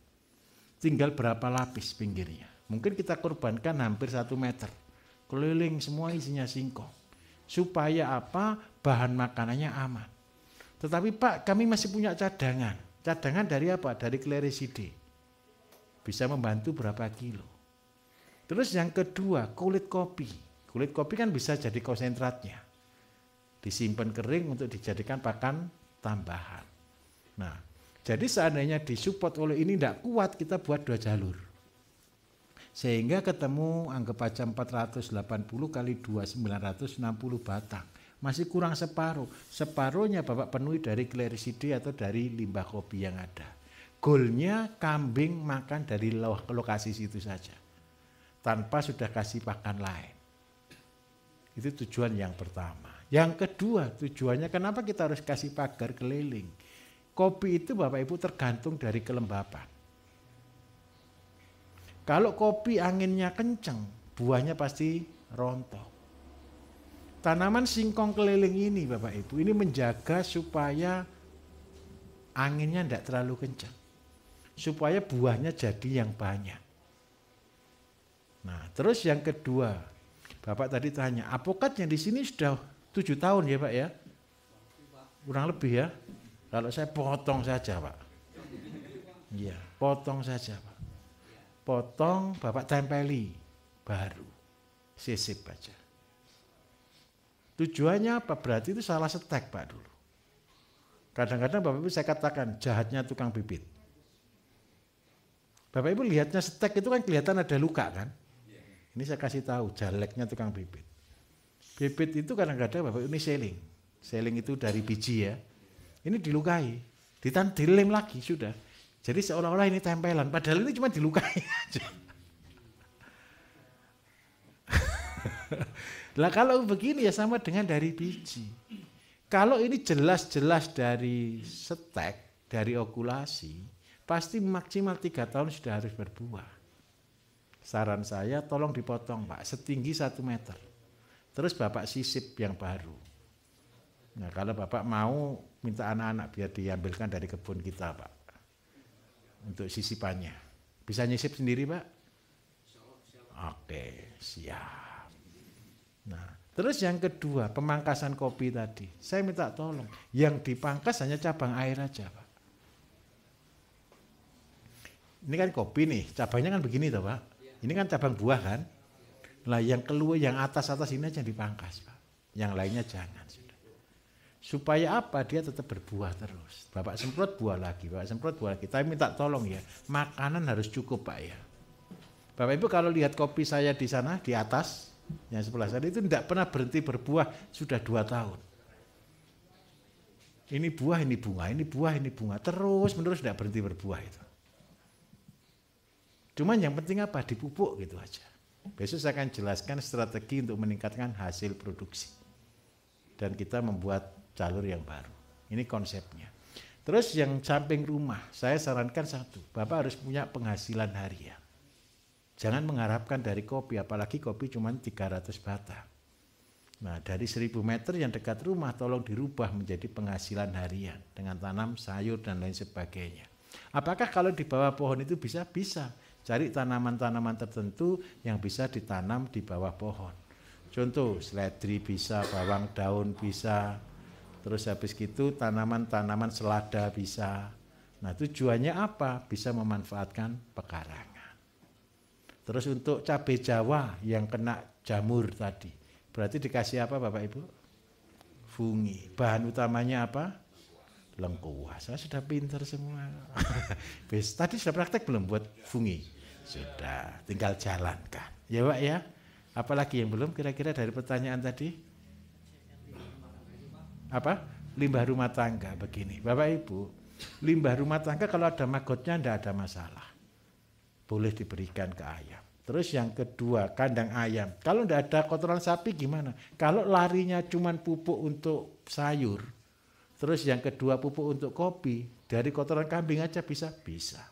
Tinggal berapa lapis pinggirnya. Mungkin kita korbankan hampir 1 meter. Keliling semua isinya singkong. Supaya apa? Bahan makanannya aman. Tetapi Pak, kami masih punya cadangan. Cadangan dari apa? Dari kleriside. Bisa membantu berapa kilo. Terus yang kedua, kulit kopi. Kulit kopi kan bisa jadi konsentratnya. Disimpan kering untuk dijadikan pakan tambahan. Nah, jadi seandainya disupport oleh ini tidak kuat, kita buat 2 jalur. Sehingga ketemu anggap aja 480 kali 2, 960 batang. Masih kurang separuh. Separuhnya Bapak penuhi dari kleriside atau dari limbah kopi yang ada. Goalnya kambing makan dari lokasi situ saja. Tanpa sudah kasih pakan lain. Itu tujuan yang pertama. Yang kedua, tujuannya kenapa kita harus kasih pagar keliling? Kopi itu Bapak Ibu tergantung dari kelembapan. Kalau kopi anginnya kencang, buahnya pasti rontok. Tanaman singkong keliling ini Bapak Ibu, ini menjaga supaya anginnya tidak terlalu kencang. Supaya buahnya jadi yang banyak. Nah, terus yang kedua, Bapak tadi tanya, apokatnya di sini sudah 7 tahun ya Pak ya? Kurang lebih ya. Kalau saya potong saja Pak. Iya, potong saja Pak. Potong Bapak tempeli baru. Sisip aja. Tujuannya apa? Berarti itu salah setek Pak dulu. Kadang-kadang Bapak Ibu saya katakan jahatnya tukang bibit. Bapak Ibu lihatnya setek itu kan kelihatan ada luka kan? Ini saya kasih tahu jeleknya tukang bibit. Bibit itu kadang-kadang Bapak ini seling. Seling itu dari biji ya. Ini dilukai, dilem lagi sudah. Jadi seolah-olah ini tempelan, padahal ini cuma dilukai aja. Lah kalau begini ya sama dengan dari biji. Kalau ini jelas-jelas dari setek, dari okulasi, pasti maksimal 3 tahun sudah harus berbuah. Saran saya tolong dipotong Pak, setinggi 1 meter. Terus Bapak sisip yang baru. Nah kalau Bapak mau minta anak-anak biar diambilkan dari kebun kita Pak. Untuk sisipannya. Bisa nyisip sendiri Pak? Oke, siap. Nah terus yang kedua pemangkasan kopi tadi. Saya minta tolong. Yang dipangkas hanya cabang air aja Pak. Ini kan kopi nih, cabangnya kan begini toh Pak. Ini kan cabang buah kan. Lah yang keluar, yang atas-atas ini aja dipangkas Pak. Yang lainnya jangan sudah. Supaya apa? Dia tetap berbuah terus. Bapak semprot buah lagi, Bapak semprot buah lagi. Tapi minta tolong ya, makanan harus cukup Pak ya. Bapak Ibu kalau lihat kopi saya di sana, di atas, yang sebelah sana itu tidak pernah berhenti berbuah sudah 2 tahun. Ini buah, ini bunga, ini buah, ini bunga. Terus menerus tidak berhenti berbuah itu. Cuman yang penting apa? Dipupuk gitu aja. Besok saya akan jelaskan strategi untuk meningkatkan hasil produksi. Dan kita membuat jalur yang baru. Ini konsepnya. Terus yang samping rumah, saya sarankan satu. Bapak harus punya penghasilan harian. Jangan mengharapkan dari kopi, apalagi kopi cuma 300 batang. Nah, dari 1000 meter yang dekat rumah tolong dirubah menjadi penghasilan harian dengan tanam sayur dan lain sebagainya. Apakah kalau di bawah pohon itu bisa? Bisa. Cari tanaman-tanaman tertentu yang bisa ditanam di bawah pohon. Contoh, seledri bisa, bawang daun bisa. Terus habis itu tanaman-tanaman selada bisa. Nah, tujuannya apa? Bisa memanfaatkan pekarangan. Terus untuk cabai Jawa yang kena jamur tadi. Berarti dikasih apa Bapak Ibu? Fungi. Bahan utamanya apa? Lengkuas. Saya sudah pintar semua. Tadi sudah praktek belum buat fungi? Sudah, tinggal jalankan. Ya Pak ya. Apalagi yang belum kira-kira dari pertanyaan tadi? Apa? Limbah rumah tangga begini. Bapak Ibu, limbah rumah tangga kalau ada magotnya tidak ada masalah. Boleh diberikan ke ayam. Terus yang kedua, kandang ayam. Kalau tidak ada kotoran sapi gimana? Kalau larinya cuma pupuk untuk sayur, terus yang kedua pupuk untuk kopi, dari kotoran kambing aja bisa? Bisa.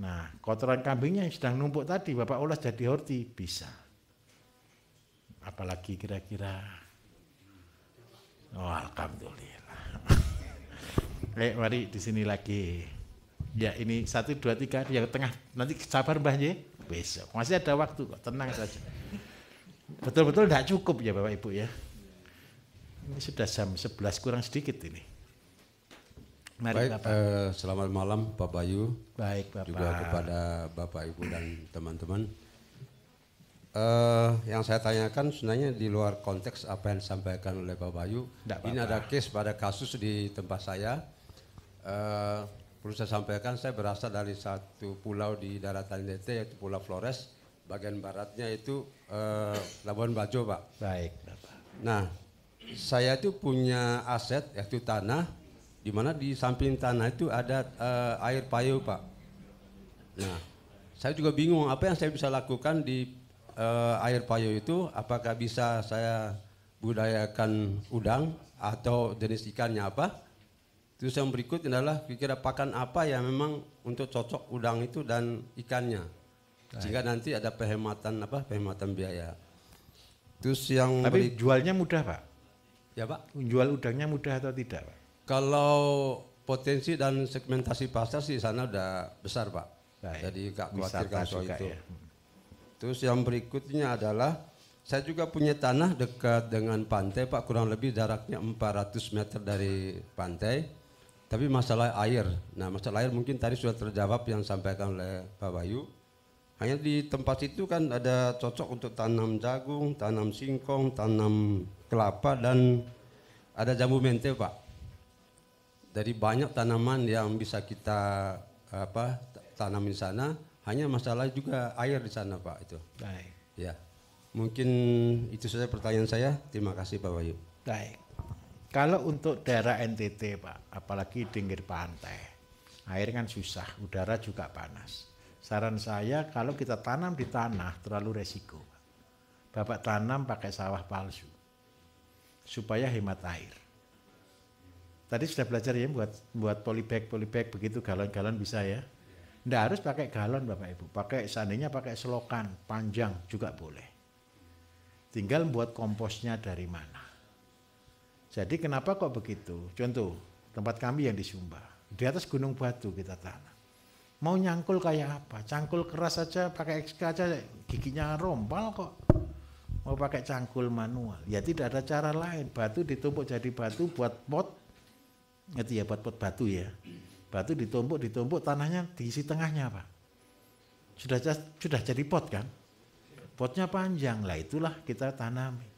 Nah, kotoran kambingnya yang sedang numpuk tadi, Bapak olah jadi horti, bisa. Apalagi kira-kira? Oh, alhamdulillah. Mari di sini lagi. Ya ini 1, 2, 3 yang tengah nanti sabar Mbah ya besok masih ada waktu kok, tenang saja. Betul-betul tidak cukup ya Bapak Ibu ya. Ini sudah jam 11 kurang sedikit ini. Mari baik, Bapak. Selamat malam Pak Bayu. Baik Bapak. Juga kepada Bapak Ibu dan teman-teman. Yang saya tanyakan sebenarnya di luar konteks apa yang disampaikan oleh Pak Bayu. Ini ada case pada kasus di tempat saya. Perlu saya sampaikan, saya berasal dari satu pulau di daratan NTT yaitu Pulau Flores. Bagian baratnya itu Labuan Bajo, Pak. Baik, Bapak. Nah, saya itu punya aset yaitu tanah, di mana di samping tanah itu ada air payau, Pak. Nah, saya juga bingung apa yang saya bisa lakukan di air payau itu. Apakah bisa saya budayakan udang atau jenis ikannya apa? Terus yang berikutnya adalah kira-kira pakan apa yang memang untuk cocok udang itu dan ikannya, sehingga nanti ada penghematan biaya. Terus yang tapi jualnya mudah Pak? Ya Pak. Jual udangnya mudah atau tidak Pak? Kalau potensi dan segmentasi pasar sih sana udah besar Pak. Baik. Jadi gak khawatirkan soal itu. Ya. Terus yang berikutnya adalah saya juga punya tanah dekat dengan pantai Pak, kurang lebih jaraknya 400 meter dari pantai. Tapi masalah air, nah masalah air mungkin tadi sudah terjawab yang disampaikan oleh Pak Bayu. Hanya di tempat itu kan ada cocok untuk tanam jagung, tanam singkong, tanam kelapa dan ada jambu mente Pak. Dari banyak tanaman yang bisa kita tanam di sana, hanya masalah juga air di sana Pak itu. Baik. Ya, mungkin itu saja pertanyaan saya. Terima kasih Pak Bayu. Baik. Kalau untuk daerah NTT Pak, apalagi pinggir pantai, air kan susah, udara juga panas. Saran saya kalau kita tanam di tanah terlalu resiko. Bapak tanam pakai sawah palsu, supaya hemat air. Tadi sudah belajar ya buat polybag begitu galon-galon bisa ya. Nggak harus pakai galon Bapak Ibu, seandainya pakai selokan panjang juga boleh. Tinggal buat komposnya dari mana. Jadi kenapa kok begitu? Contoh, tempat kami yang di Sumba. Di atas gunung batu kita tanam. Mau nyangkul kayak apa? Cangkul keras aja, pakai XK aja giginya rompal kok. Mau pakai cangkul manual. Ya tidak ada cara lain. Batu ditumpuk jadi batu buat pot. Itu ya buat pot batu ya. Batu ditumpuk, tanahnya diisi tengahnya Pak. Sudah jadi pot kan? Potnya panjang, lah itulah kita tanami.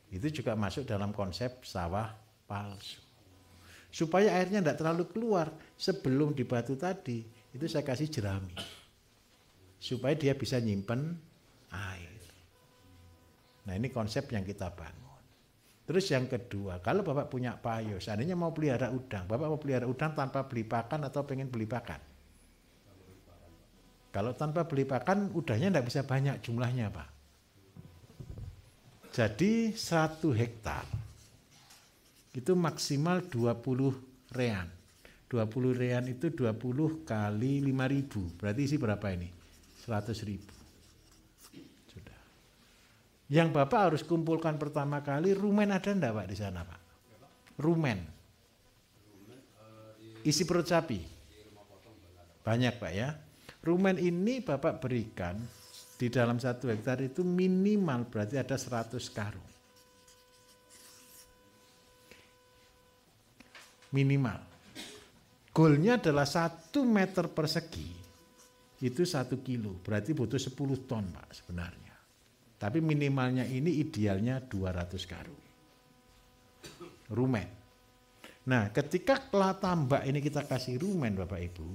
Itu juga masuk dalam konsep sawah palsu. Supaya airnya tidak terlalu keluar sebelum di batu tadi, itu saya kasih jerami. Supaya dia bisa nyimpen air. Nah ini konsep yang kita bangun. Terus yang kedua, kalau Bapak punya payo, seandainya mau pelihara udang, Bapak mau pelihara udang tanpa beli pakan atau pengen beli pakan? Kalau tanpa beli pakan, udangnya tidak bisa banyak jumlahnya, Pak. Jadi 1 hektar itu maksimal 20 rean. 20 rean itu 20 kali 5.000. Berarti isi berapa ini? 100.000. Sudah. Yang Bapak harus kumpulkan pertama kali, rumen ada enggak Pak di sana Pak? Rumen. Isi perut sapi. Banyak Pak ya. Rumen ini Bapak berikan di dalam 1 hektar itu minimal berarti ada 100 karung. Minimal. Goalnya adalah 1 meter persegi itu 1 kilo, berarti butuh 10 ton Pak sebenarnya. Tapi minimalnya ini idealnya 200 karung. Rumen. Nah ketika telah tambak ini kita kasih rumen Bapak Ibu,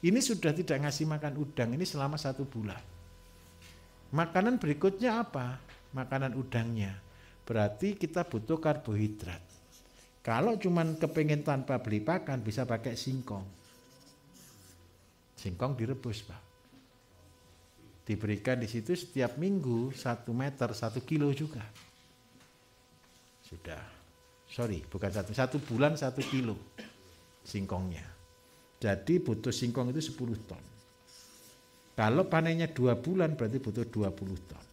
ini sudah tidak ngasih makan udang ini selama 1 bulan. Makanan berikutnya apa? Makanan udangnya. Berarti kita butuh karbohidrat. Kalau cuman kepengen tanpa beli pakan bisa pakai singkong. Singkong direbus Pak. Diberikan di situ setiap minggu 1 meter 1 kilo juga. Sudah. Sorry, bukan 1 bulan 1 kilo singkongnya. Jadi butuh singkong itu 10 ton. Kalau panennya 2 bulan berarti butuh 20 ton.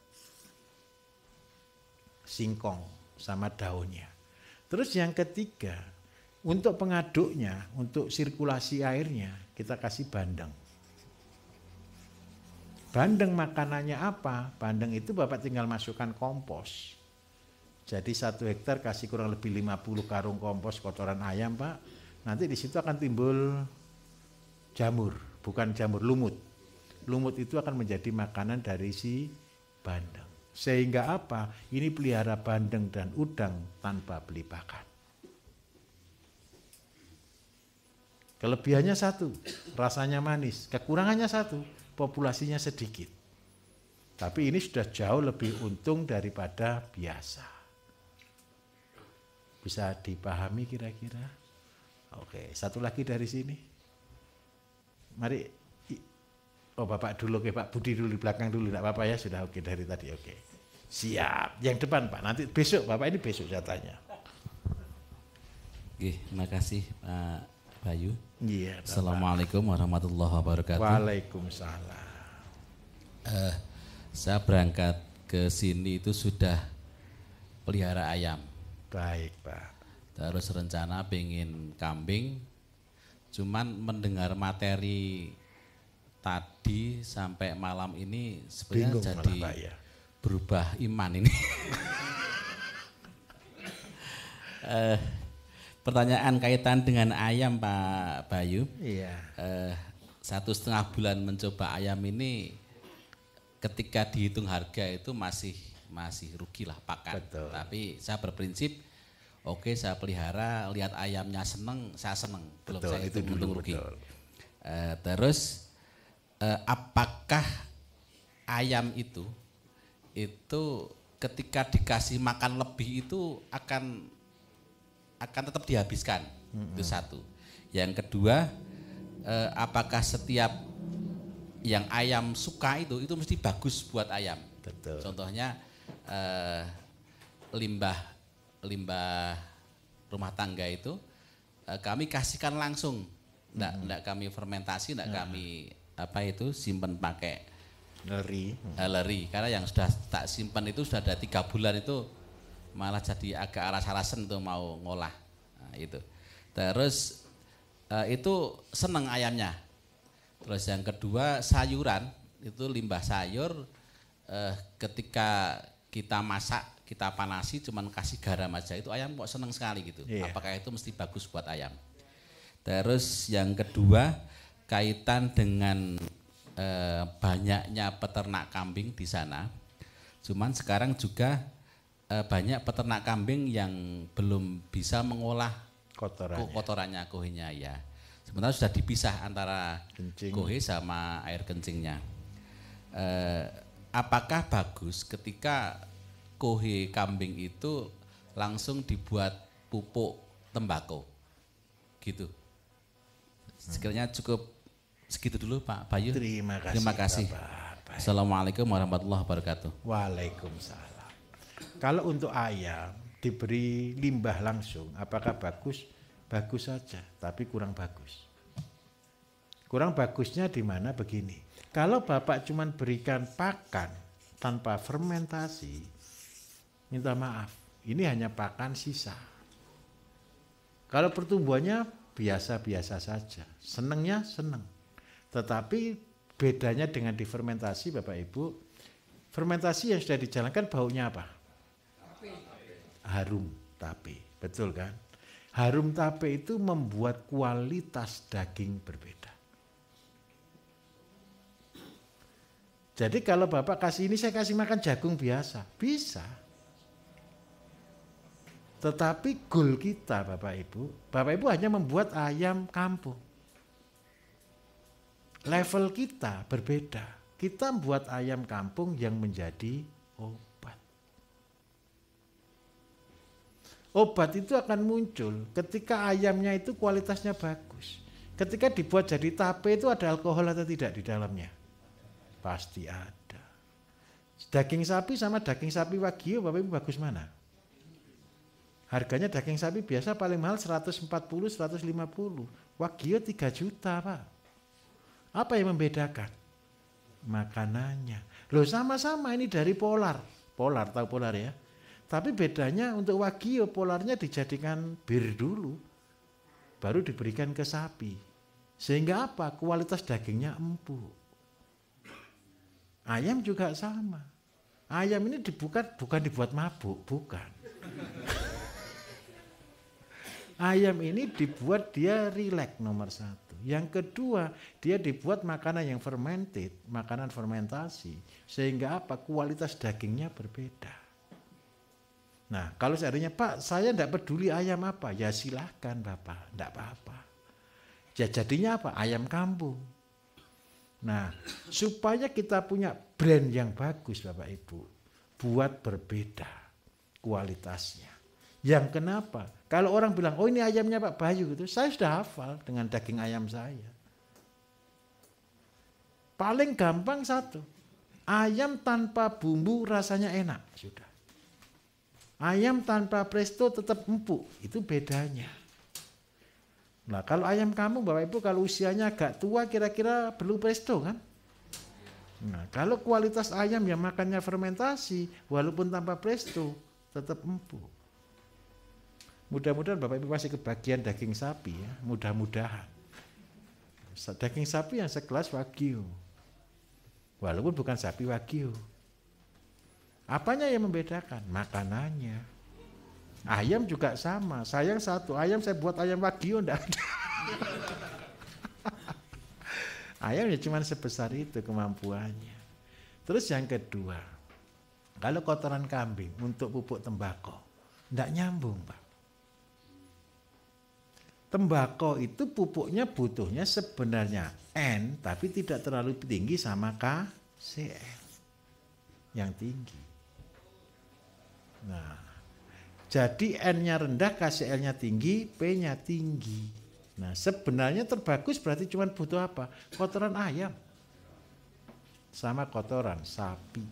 Singkong sama daunnya. Terus yang ketiga, untuk pengaduknya, untuk sirkulasi airnya, kita kasih bandeng. Bandeng makanannya apa? Bandeng itu Bapak tinggal masukkan kompos. Jadi 1 hektar kasih kurang lebih 50 karung kompos kotoran ayam Pak. Nanti di situ akan timbul jamur, bukan jamur, lumut. Lumut itu akan menjadi makanan dari si bandeng. Sehingga apa? Ini pelihara bandeng dan udang tanpa beli pakan. Kelebihannya 1, rasanya manis. Kekurangannya 1, populasinya sedikit. Tapi ini sudah jauh lebih untung daripada biasa. Bisa dipahami kira-kira? Oke, satu lagi dari sini. Mari. Oh Bapak dulu, oke Pak Budi dulu di belakang dulu, tidak apa-apa ya, sudah oke dari tadi, oke. Siap, yang depan Pak, nanti besok, Bapak ini besok saya tanya. Oke, terima kasih Pak Bayu. Iya. Assalamualaikum warahmatullahi wabarakatuh. Waalaikumsalam. Saya berangkat ke sini itu sudah pelihara ayam. Baik Pak. Terus rencana pengen kambing, cuman mendengar materi tadi sampai malam ini sebenarnya bingung jadi malah, Pak, ya. Berubah iman ini. Pertanyaan kaitan dengan ayam Pak Bayu. Iya. 1,5 bulan mencoba ayam ini, ketika dihitung harga itu masih rugi lah pakan. Betul. Tapi saya berprinsip, oke saya pelihara, lihat ayamnya seneng, saya seneng. Belum Betul, saya itu hitung untung dulu, rugi. betul. Terus apakah ayam itu ketika dikasih makan lebih itu akan tetap dihabiskan? Itu 1. Yang kedua, apakah setiap yang ayam suka itu mesti bagus buat ayam? Betul. Contohnya limbah rumah tangga itu kami kasihkan langsung, enggak kami fermentasi, enggak kami simpan pakai leri, karena yang sudah tak simpan itu sudah ada 3 bulan itu malah jadi agak aras-arasen tuh mau ngolah. Nah, itu. Terus itu seneng ayamnya. Terus yang kedua, sayuran itu limbah sayur ketika kita masak, kita panasi cuman kasih garam aja itu ayam kok seneng sekali gitu. Iya. Apakah itu mesti bagus buat ayam? Terus yang kedua, kaitan dengan banyaknya peternak kambing di sana. Cuman sekarang juga banyak peternak kambing yang belum bisa mengolah kotorannya, kohenya ya. Sementara sudah dipisah antara Kencing. kohe sama air kencingnya. Apakah bagus ketika kohe kambing itu langsung dibuat pupuk tembakau. Gitu. Sekiranya cukup segitu dulu Pak Bayu. Terima kasih. Assalamualaikum warahmatullahi wabarakatuh. Waalaikumsalam. Kalau untuk ayam diberi limbah langsung, apakah bagus? Bagus saja, tapi kurang bagus. Kurang bagusnya di mana begini. Kalau Bapak cuma berikan pakan tanpa fermentasi, minta maaf, ini hanya pakan sisa. Kalau pertumbuhannya biasa-biasa saja, senengnya seneng. Tetapi bedanya dengan difermentasi Bapak Ibu, fermentasi yang sudah dijalankan baunya apa? Harum tape, betul kan? Harum tape itu membuat kualitas daging berbeda. Jadi kalau Bapak kasih ini, saya kasih makan jagung biasa, bisa. Tetapi goal kita Bapak Ibu hanya membuat ayam kampung. Level kita berbeda. Kita membuat ayam kampung yang menjadi obat. Obat itu akan muncul ketika ayamnya itu kualitasnya bagus. Ketika dibuat jadi tape itu ada alkohol atau tidak di dalamnya? Pasti ada. Daging sapi sama daging sapi wagyu Bapak Ibu bagus mana? Harganya daging sapi biasa paling mahal 140, 150. Wagyu 3 juta Pak. Apa yang membedakan? Makanannya. Loh sama-sama ini dari polar. Polar, tahu polar ya? Tapi bedanya untuk wagyu polarnya dijadikan bir dulu. Baru diberikan ke sapi. Sehingga apa? Kualitas dagingnya empuk. Ayam juga sama. Ayam ini bukan dibuat mabuk, bukan. Ayam ini dibuat dia rileks nomor 1. Yang kedua, dia dibuat makanan yang fermented, makanan fermentasi. Sehingga apa? Kualitas dagingnya berbeda. Nah, kalau seandainya Pak, saya tidak peduli ayam apa, ya silahkan Bapak, tidak apa-apa. Ya jadinya apa? Ayam kampung. Nah, supaya kita punya brand yang bagus Bapak Ibu, buat berbeda kualitasnya. Yang kenapa? Kalau orang bilang, oh ini ayamnya Pak Bayu, gitu, saya sudah hafal dengan daging ayam saya. Paling gampang satu, ayam tanpa bumbu rasanya enak, sudah. Ayam tanpa presto tetap empuk, itu bedanya. Nah kalau ayam kampung Bapak Ibu kalau usianya agak tua kira-kira perlu presto kan? Nah kalau kualitas ayam yang makannya fermentasi walaupun tanpa presto tetap empuk. Mudah-mudahan Bapak Ibu masih kebagian daging sapi ya, mudah-mudahan. Daging sapi yang sekelas wagyu. Walaupun bukan sapi wagyu. Apanya yang membedakan? Makanannya. Ayam juga sama. Sayang satu, ayam saya buat ayam wagyu enggak ada. Ayam ya cuma sebesar itu kemampuannya. Terus yang kedua, kalau kotoran kambing untuk pupuk tembakau, enggak nyambung Pak. Tembakau itu pupuknya butuhnya sebenarnya N, tapi tidak terlalu tinggi sama KCl yang tinggi. Nah, jadi N-nya rendah, KCl-nya tinggi, P-nya tinggi. Nah, sebenarnya terbagus berarti cuma butuh apa? Kotoran ayam sama kotoran sapi.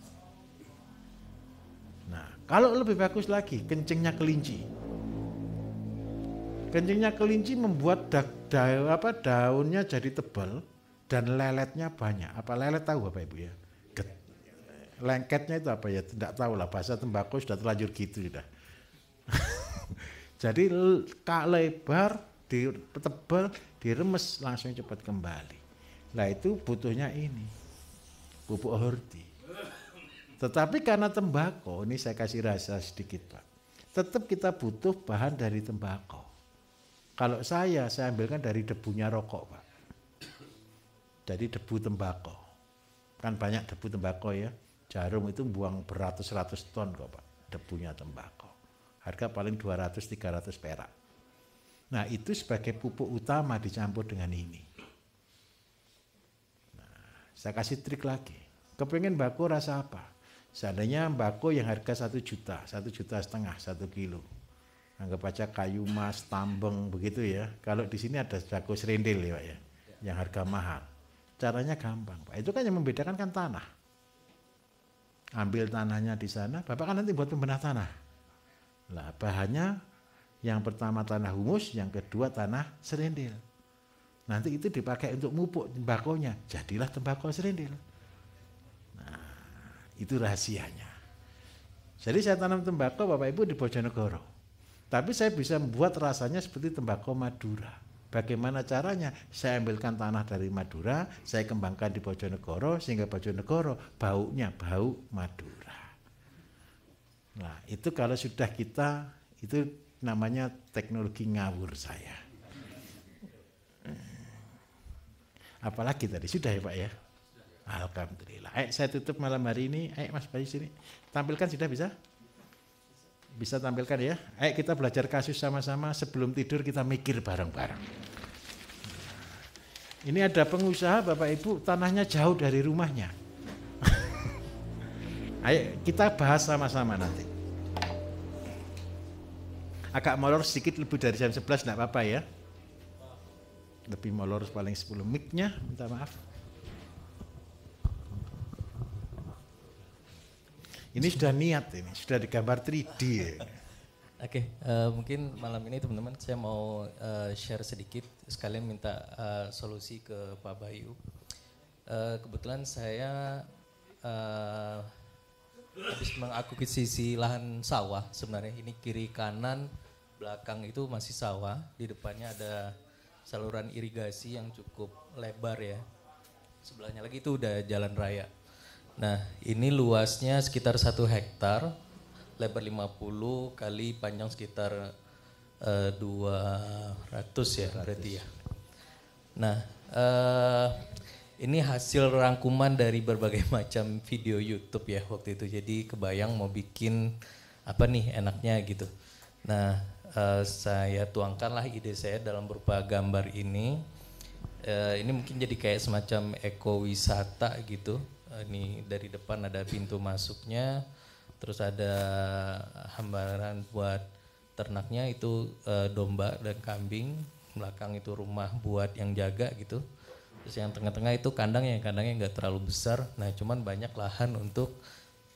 Nah, kalau lebih bagus lagi, kencingnya kelinci. Kencingnya kelinci membuat daunnya jadi tebal dan leletnya banyak. Apa lelet tahu Bapak Ibu ya? Lengketnya itu apa ya? Tidak tahu lah, bahasa tembakau sudah terlanjur gitu sudah. Jadi lebar, tebal, diremes langsung cepat kembali. Nah itu butuhnya ini, pupuk horti. Tetapi karena tembakau, ini saya kasih rahasia sedikit Pak. Tetap kita butuh bahan dari tembakau. Kalau saya ambilkan dari debunya rokok Pak. Jadi debu tembakau. Kan banyak debu tembakau ya. Jarum itu buang beratus-ratus ton kok Pak, debunya tembakau. Harga paling 200-300 perak. Nah itu sebagai pupuk utama dicampur dengan ini. Nah, saya kasih trik lagi. Kepengen bako rasa apa? Seandainya mbako yang harga 1 juta, 1,5 juta, 1 kilo. Anggap aja kayu mas, tambeng begitu ya. Kalau di sini ada mbako serendil ya Pak ya, yang harga mahal. Caranya gampang Pak. Itu kan yang membedakan kan tanah. Ambil tanahnya di sana, Bapak kan nanti buat pembenah tanah. Lah bahannya yang pertama tanah humus, yang kedua tanah serendil. Nanti itu dipakai untuk mupuk tembakonya, jadilah tembakau serendil. Itu rahasianya. Jadi saya tanam tembakau Bapak Ibu di Bojonegoro. Tapi saya bisa membuat rasanya seperti tembakau Madura. Bagaimana caranya? Saya ambilkan tanah dari Madura, saya kembangkan di Bojonegoro sehingga Bojonegoro baunya bau Madura. Nah, itu kalau sudah kita, itu namanya teknologi ngawur saya. Apalagi tadi sudah ya Pak ya? Alhamdulillah. Saya tutup malam hari ini. Mas Bayu sini. Tampilkan sudah bisa? Bisa tampilkan ya. Kita belajar kasus sama-sama. Sebelum tidur kita mikir bareng-bareng. Ini ada pengusaha Bapak Ibu tanahnya jauh dari rumahnya. Kita bahas sama-sama nanti. Agak molor sedikit lebih dari jam 11 enggak apa-apa ya. Lebih molor paling 10 mic-nya, minta maaf. Ini sudah niat ini, sudah digambar 3D ya. Oke, mungkin malam ini teman-teman saya mau share sedikit, sekalian minta solusi ke Pak Bayu. Kebetulan saya habis mengakuisisi lahan sawah sebenarnya. Ini kiri kanan belakang itu masih sawah, di depannya ada saluran irigasi yang cukup lebar ya. Sebelahnya lagi itu udah jalan raya. Nah, ini luasnya sekitar 1 hektar, lebar 50 kali panjang sekitar 200 ya berarti ya. Nah, ini hasil rangkuman dari berbagai macam video YouTube ya waktu itu. Jadi kebayang mau bikin apa nih enaknya gitu. Nah, saya tuangkanlah ide saya dalam berupa gambar ini. Ini mungkin jadi kayak semacam ekowisata gitu. Ini dari depan ada pintu masuknya, terus ada hambaran buat ternaknya itu domba dan kambing, belakang itu rumah buat yang jaga gitu. Terus yang tengah-tengah itu kandangnya nggak terlalu besar, nah cuman banyak lahan untuk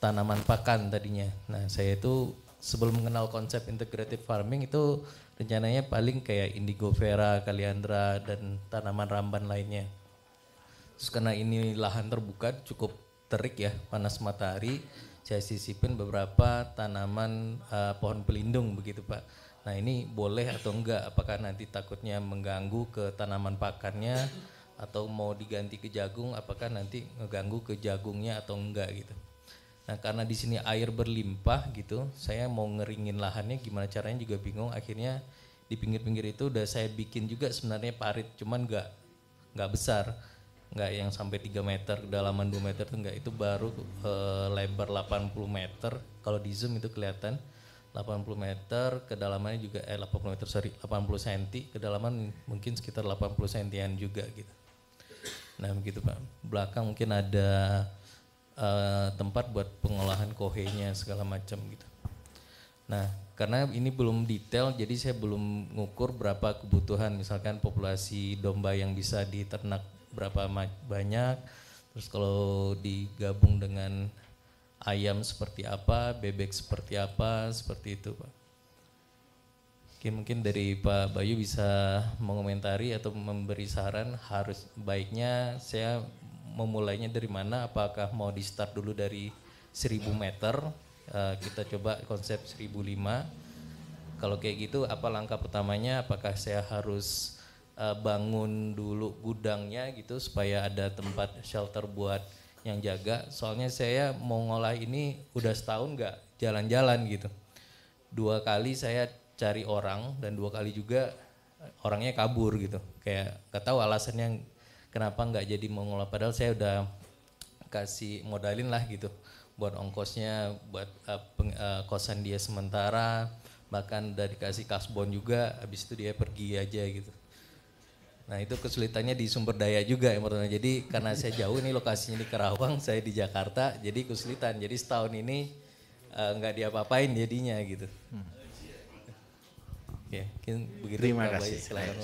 tanaman pakan tadinya. Nah saya itu sebelum mengenal konsep integrated farming itu rencananya paling kayak indigo vera, kaliandra dan tanaman ramban lainnya. Terus karena ini lahan terbuka cukup terik ya, panas matahari, saya sisipin beberapa tanaman pohon pelindung begitu Pak. Nah ini boleh atau enggak, apakah nanti takutnya mengganggu ke tanaman pakannya atau mau diganti ke jagung, apakah nanti ngeganggu ke jagungnya atau enggak gitu. Nah karena di sini air berlimpah gitu, saya mau ngeringin lahannya gimana caranya juga bingung, akhirnya di pinggir-pinggir itu udah saya bikin juga sebenarnya parit, cuman enggak besar. Enggak yang sampai 3 meter, kedalaman 2 meter itu enggak, itu baru lebar 80 meter, kalau di zoom itu kelihatan 80 meter, kedalamannya juga 80 meter, 80 cm, kedalaman mungkin sekitar 80 cm juga gitu. Nah begitu Pak, belakang mungkin ada tempat buat pengolahan kohenya segala macam gitu. Nah karena ini belum detail, jadi saya belum ngukur berapa kebutuhan, misalkan populasi domba yang bisa diternak berapa banyak, terus kalau digabung dengan ayam seperti apa, bebek seperti apa, seperti itu Pak. Mungkin dari Pak Bayu bisa mengomentari atau memberi saran harus baiknya saya memulainya dari mana, apakah mau di start dulu dari 1000 meter, kita coba konsep 1005. Kalau kayak gitu apa langkah pertamanya, apakah saya harus bangun dulu gudangnya gitu supaya ada tempat shelter buat yang jaga, soalnya saya mau ngolah ini udah setahun nggak jalan-jalan gitu. 2 kali saya cari orang dan 2 kali juga orangnya kabur gitu, kayak nggak tahu alasannya kenapa nggak jadi mau ngolah, padahal saya udah kasih modalin lah gitu buat ongkosnya, buat kosan dia sementara, bahkan udah dikasih kasbon juga, habis itu dia pergi aja gitu. Nah itu kesulitannya di sumber daya juga ya pertama. Jadi karena saya jauh ini lokasinya di Karawang, saya di Jakarta, jadi kesulitan. Jadi setahun ini nggak diapa-apain jadinya gitu. Ya, mungkin begitu. Terima kasih. Silakan.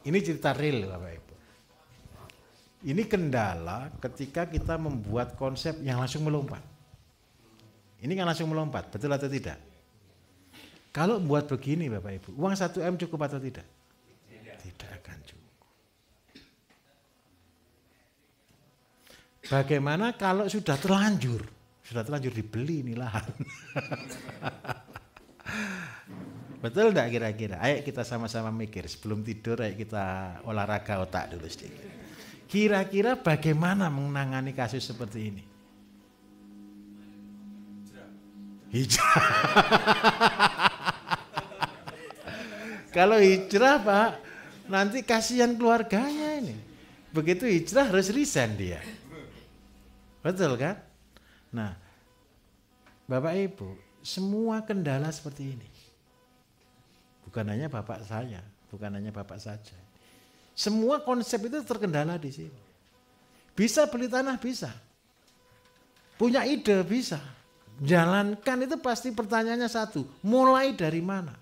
Ini cerita real Bapak Ibu. Ini kendala ketika kita membuat konsep yang langsung melompat. Ini kan langsung melompat, betul atau tidak? Kalau buat begini Bapak Ibu, uang 1M cukup atau tidak? Tidak akan cukup. Bagaimana kalau sudah terlanjur dibeli ini lahan? Betul enggak kira-kira? Ayo kita sama-sama mikir sebelum tidur, ayo kita olahraga otak dulu sedikit. Kira-kira bagaimana menangani kasus seperti ini? Hijrah. Kalau hijrah Pak, nanti kasihan keluarganya ini. Begitu hijrah harus resign dia. Betul kan? Nah, Bapak Ibu, semua kendala seperti ini. Bukan hanya Bapak saya, bukan hanya Bapak saja. Semua konsep itu terkendala di sini. Bisa beli tanah, bisa. Punya ide, bisa. Jalankan itu pasti pertanyaannya satu, mulai dari mana?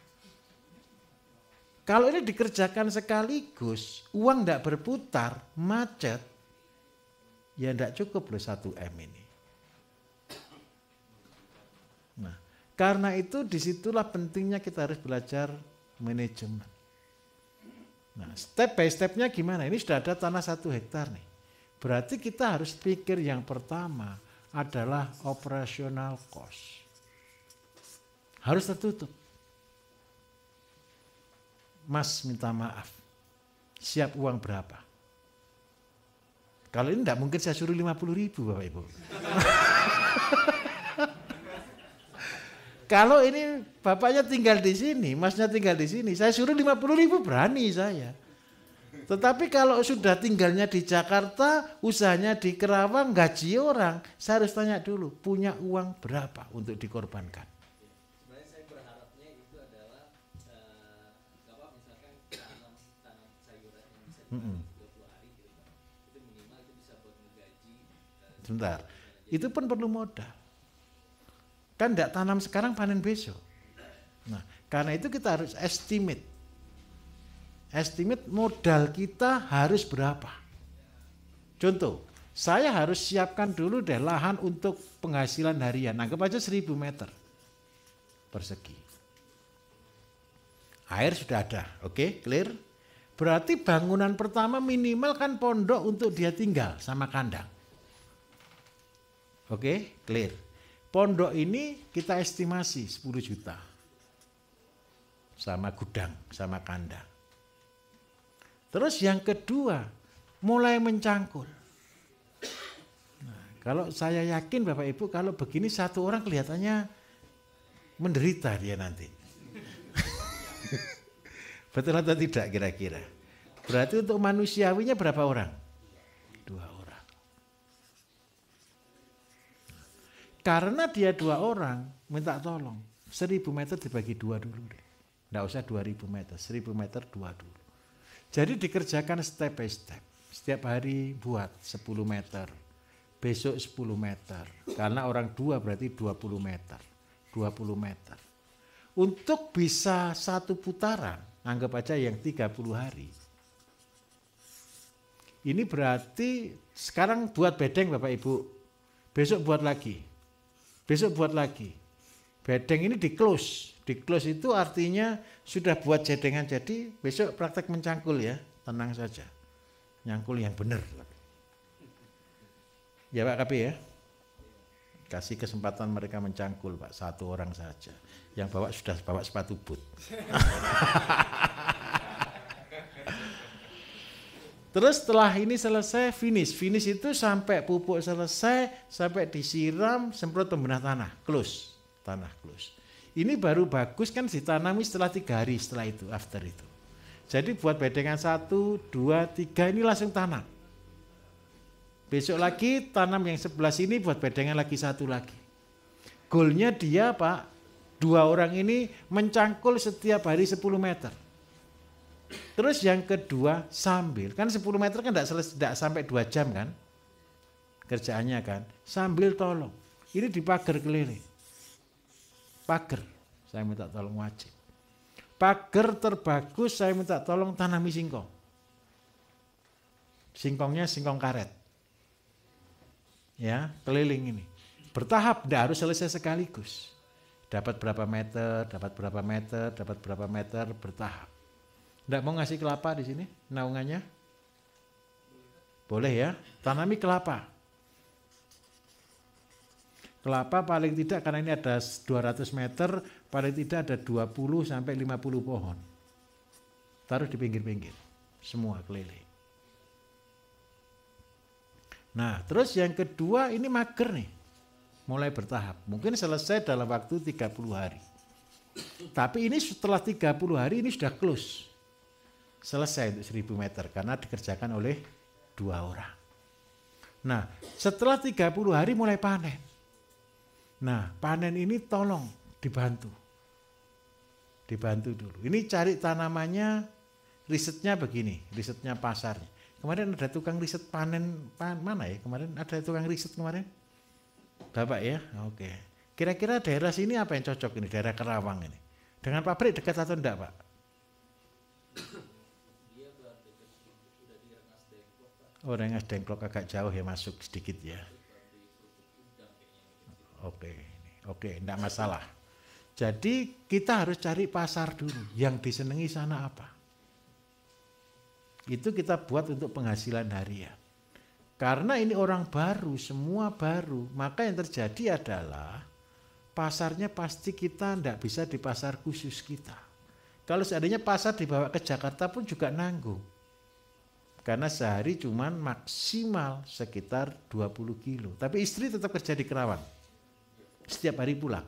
Kalau ini dikerjakan sekaligus, uang tidak berputar, macet, ya tidak cukup loh 1M ini. Nah, karena itu disitulah pentingnya kita harus belajar manajemen. Nah, step by stepnya gimana? Ini sudah ada tanah 1 hektar nih. Berarti kita harus pikir yang pertama adalah operational cost. Harus tertutup. Mas minta maaf, siap uang berapa? Kalau ini tidak mungkin saya suruh 50.000 Bapak Ibu. Kalau ini bapaknya tinggal di sini, masnya tinggal di sini, saya suruh 50.000 berani saya. Tetapi kalau sudah tinggalnya di Jakarta, usahanya di Kerawang, gaji orang, saya harus tanya dulu, punya uang berapa untuk dikorbankan? Sebenarnya saya berharapnya itu adalah misalkan tanam sayuran yang bisa ditanam 30 hari gitu Pak. Itu minimal itu bisa buat menggaji. Sebentar, itu pun perlu modal. Kan tidak tanam sekarang panen besok. Nah, karena itu kita harus estimate modal kita harus berapa. Contoh, saya harus siapkan dulu deh lahan untuk penghasilan harian. Anggap aja 1.000 meter persegi. Air sudah ada, oke, clear. Berarti bangunan pertama minimal kan pondok untuk dia tinggal sama kandang. Oke, clear. Pondok ini kita estimasi 10 juta. Sama gudang, sama kandang. Terus yang kedua, mulai mencangkul. Nah, kalau saya yakin Bapak Ibu, kalau begini satu orang kelihatannya menderita dia nanti. Betul atau tidak kira-kira? Berarti untuk manusiawinya berapa orang? 2 orang. Karena dia 2 orang, minta tolong. 1.000 meter dibagi 2 dulu deh. Nggak usah 2.000 meter, 1.000 meter 2 dulu. Jadi dikerjakan step by step. Setiap hari buat 10 meter. Besok 10 meter. Karena orang 2 berarti 20 meter. 20 meter. Untuk bisa 1 putaran, anggap aja yang 30 hari. Ini berarti sekarang buat bedeng Bapak Ibu. Besok buat lagi. Besok buat lagi. Bedeng ini di close. Di close itu artinya sudah buat jedengan, jadi besok praktek mencangkul ya, tenang saja. Nyangkul yang benar. Ya Pak Kapi ya. Kasih kesempatan mereka mencangkul Pak, 1 orang saja. Yang bawa sudah bawa sepatu boot. Terus setelah ini selesai, finish. Finish itu sampai pupuk selesai, sampai disiram, semprot pembenah tanah, close. Tanah close. Ini baru bagus kan ditanami setelah 3 hari setelah itu, after itu. Jadi buat bedengan 1, 2, 3 ini langsung tanam. Besok lagi tanam yang sebelah sini buat bedengan lagi 1 lagi. Goalnya dia Pak, 2 orang ini mencangkul setiap hari 10 meter. Terus yang kedua sambil, kan 10 meter kan tidak sampai 2 jam kan kerjaannya kan, sambil tolong. Ini di pagar keliling. Pagar, saya minta tolong wajib. Pagar terbagus saya minta tolong tanami singkong. Singkongnya singkong karet. Ya, keliling ini. Bertahap, tidak harus selesai sekaligus. Dapat berapa meter, dapat berapa meter, dapat berapa meter, bertahap. Tidak mau ngasih kelapa di sini naungannya? Boleh ya, tanami kelapa. Kelapa paling tidak karena ini ada 200 meter, paling tidak ada 20 sampai 50 pohon. Taruh di pinggir-pinggir, semua keliling. Nah, terus yang kedua ini mager nih, mulai bertahap. Mungkin selesai dalam waktu 30 hari. Tapi ini setelah 30 hari ini sudah close. Selesai untuk 1000 meter karena dikerjakan oleh 2 orang. Nah, setelah 30 hari mulai panen. Nah, panen ini tolong dibantu. Dibantu dulu. Ini cari tanamannya, risetnya begini, risetnya pasarnya. Kemarin ada tukang riset panen mana ya? Kemarin ada tukang riset kemarin? Bapak ya? Oke. Kira-kira daerah sini apa yang cocok ini? Daerah Kerawang ini. Dengan pabrik dekat atau enggak, Pak? Oh, Rengas Dengklok agak jauh ya, masuk sedikit ya. Oke, enggak masalah. Jadi kita harus cari pasar dulu. Yang disenangi sana apa? Itu kita buat untuk penghasilan harian. Karena ini orang baru, semua baru. Maka yang terjadi adalah pasarnya pasti kita enggak bisa di pasar khusus kita. Kalau seandainya pasar dibawa ke Jakarta pun juga nanggung. Karena sehari cuman maksimal sekitar 20 kilo. Tapi istri tetap kerja di Kerawang. Setiap hari pulang.